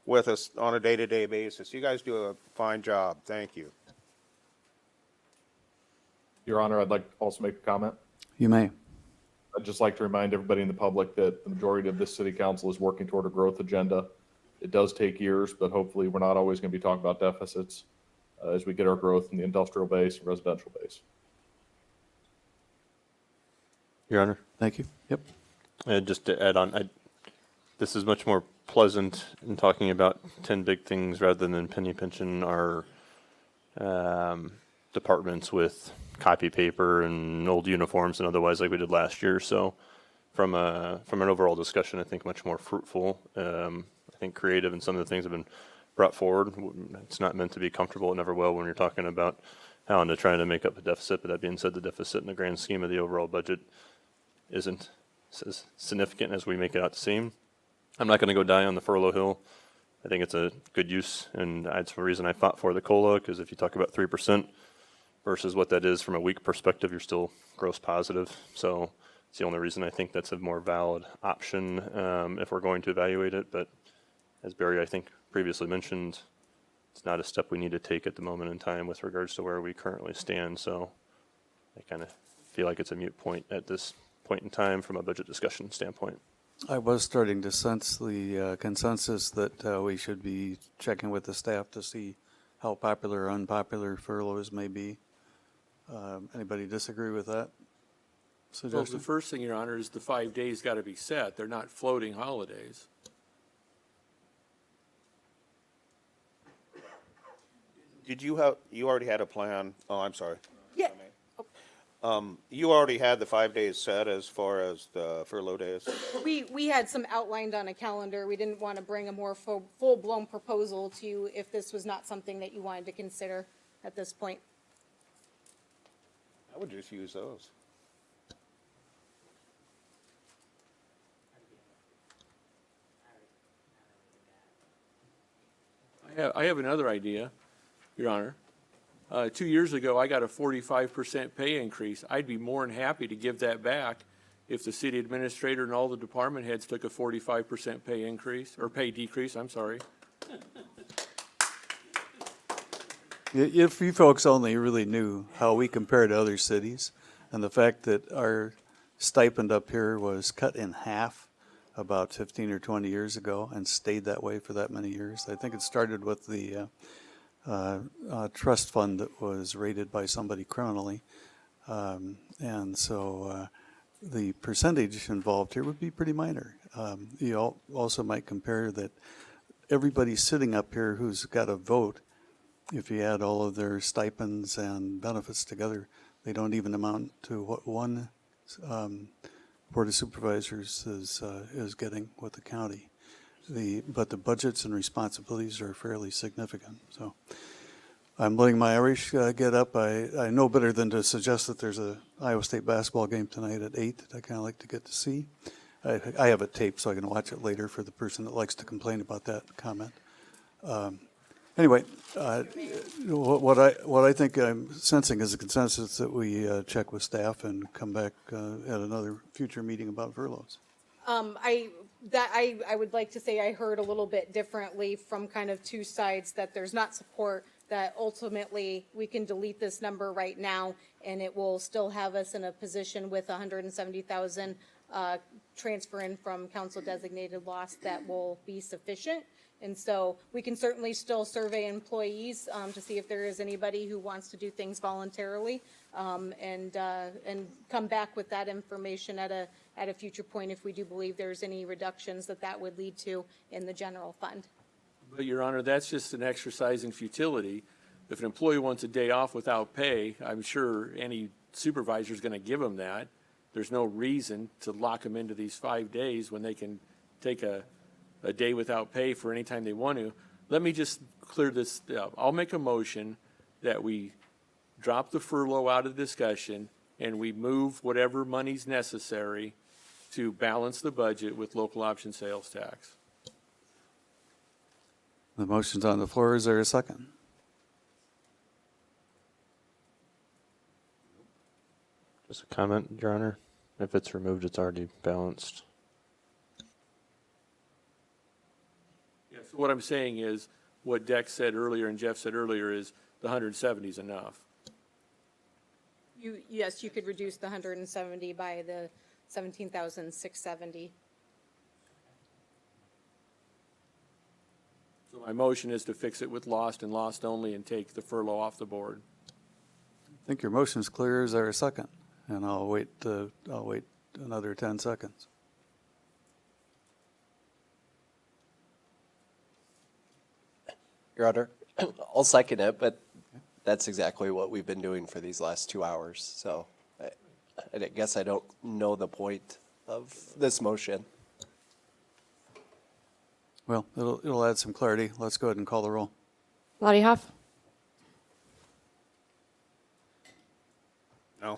with us on a day-to-day basis. You guys do a fine job. Thank you. Your Honor, I'd like to also make a comment. You may. I'd just like to remind everybody in the public that the majority of this city council is working toward a growth agenda. It does take years, but hopefully we're not always going to be talking about deficits as we get our growth in the industrial base and residential base. Your Honor. Thank you. Yep. Just to add on, this is much more pleasant in talking about 10 big things rather than penny pinching our departments with copy paper and old uniforms and otherwise like we did last year. So from an overall discussion, I think much more fruitful. I think creative and some of the things have been brought forward. It's not meant to be comfortable. It never will when you're talking about how to trying to make up a deficit. But that being said, the deficit in the grand scheme of the overall budget isn't as significant as we make it out to seem. I'm not going to go die on the furlough hill. I think it's a good use, and that's the reason I fought for the COLA, because if you talk about 3% versus what that is from a week perspective, you're still gross positive. So it's the only reason I think that's a more valid option if we're going to evaluate it. But as Barry, I think, previously mentioned, it's not a step we need to take at the moment in time with regards to where we currently stand. So I kind of feel like it's a moot point at this point in time from a budget discussion standpoint. I was starting to sense the consensus that we should be checking with the staff to see how popular or unpopular furloughs may be. Anybody disagree with that Well, suggestion? the first thing, Your Honor, is the 5 days got to be set. They're not floating holidays. Did you already had a plan? Oh, I'm sorry. Yeah. You already had the 5 days set as far as the furlough days? We had some outlined on a calendar. We didn't want to bring a more full-blown proposal to you if this was not something that you wanted to consider at this point. I would just use those. I have another idea, Your Honor. 2 years ago, I got a 45% pay increase. I'd be more than happy to give that back if the city administrator and all the department heads took a 45% pay increase, or pay decrease, I'm sorry. If you folks only really knew how we compare to other cities, and the fact that our stipend up here was cut in half about 15 or 20 years ago and stayed that way for that many years. I think it started with the trust fund that was raided by somebody criminally. And so the percentage involved here would be pretty minor. You also might compare that everybody sitting up here who's got a vote, if you add all of their stipends and benefits together, they don't even amount to what one Board of Supervisors is getting with the county. But the budgets and responsibilities are fairly significant. So I'm letting my Irish get up. I know better than to suggest that there's a Iowa State basketball game tonight at 8 that I kind of like to get to see. I have it taped so I can watch it later for the person that likes to complain about that comment. Anyway, what I think I'm sensing is a consensus that we check with staff and come back at another future meeting about furloughs. I would like to say I heard a little bit differently from kind of two sides, that there's not support, that ultimately we can delete this number right now and it will still have us in a position with 170,000 transfer in from council designated loss that will be sufficient. And so we can certainly still survey employees to see if there is anybody who wants to do things voluntarily, and come back with that information at a future point if we do believe there's any reductions that would lead to in the general fund. But, Your Honor, that's just an exercise in futility. If an employee wants a day off without pay, I'm sure any supervisor is going to give them that. There's no reason to lock them into these 5 days when they can take a day without pay for any time they want to. Let me just clear this up. I'll make a motion that we drop the furlough out of discussion and we move whatever money's necessary to balance the budget with local option sales tax. The motion's on the floor. Is there a second? Just a comment, Your Honor. If it's removed, it's already balanced. Yeah, so what I'm saying is, what Dex said earlier and Jeff said earlier is the 170 is enough. Yes, you could reduce the 170 by the 17,670. So my motion is to fix it with lost and lost only and take the furlough off the board. I think your motion's clear. Is there a second? And I'll wait another 10 seconds. Your Honor, I'll second it, but that's exactly what we've been doing for these last 2 hours. So I guess I don't know the point of this motion. Well, it'll add some clarity. Let's go ahead and call the roll. Lottie Hoff, No.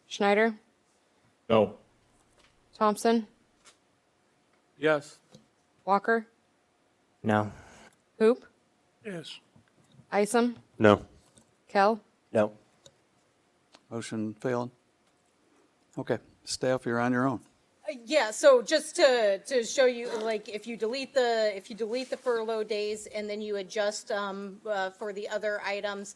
Schneider, No. Thompson, Yes. Walker, No. Hoop, Yes. Isom, No. Kell, No. Motion failed. Okay, staff, you're on your own. Yeah, so just to show you, like, if you delete the furlough days and then you adjust for the other items,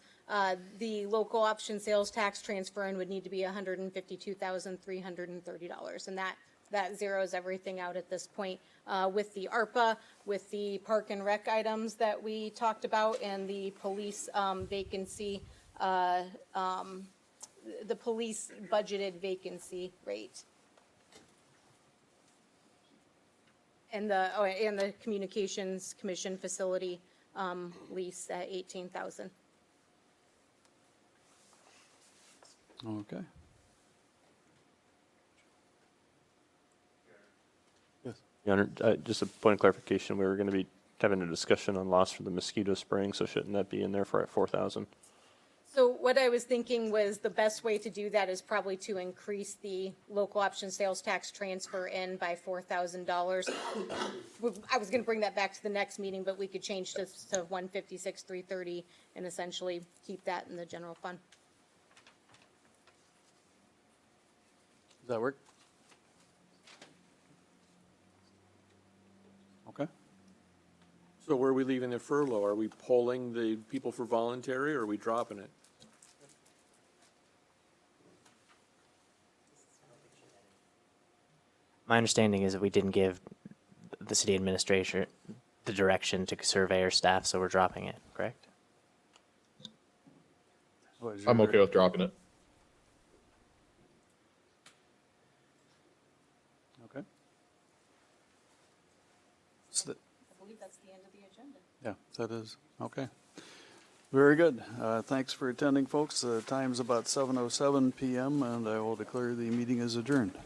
the local option sales tax transfer in would need to be $152,330, and that zeroes everything out at this point. With the ARPA, with the park and rec items that we talked about, and the police vacancy, the police budgeted vacancy rate. And the Communications Commission facility lease at 18,000. Okay. Yes. Your Honor, just a point of clarification, we were going to be having a discussion on loss for the mosquito spraying, so shouldn't that be in there for at 4,000? So what I was thinking was the best way to do that is probably to increase the local option sales tax transfer in by $4,000. I was going to bring that back to the next meeting, but we could change this to 156,330 and essentially keep that in the general fund. Does that work? Okay. So where are we leaving the furlough? Are we polling the people for voluntary, or are we dropping it? My understanding is that we didn't give the city administrator the direction to survey our staff, so we're dropping it, correct? What is I'm your- okay with dropping it. Okay. So I believe that's the end of the agenda. yeah, that is, okay. Very good. Thanks for attending, folks. The time's about 7:07 PM, and I will declare the meeting is adjourned.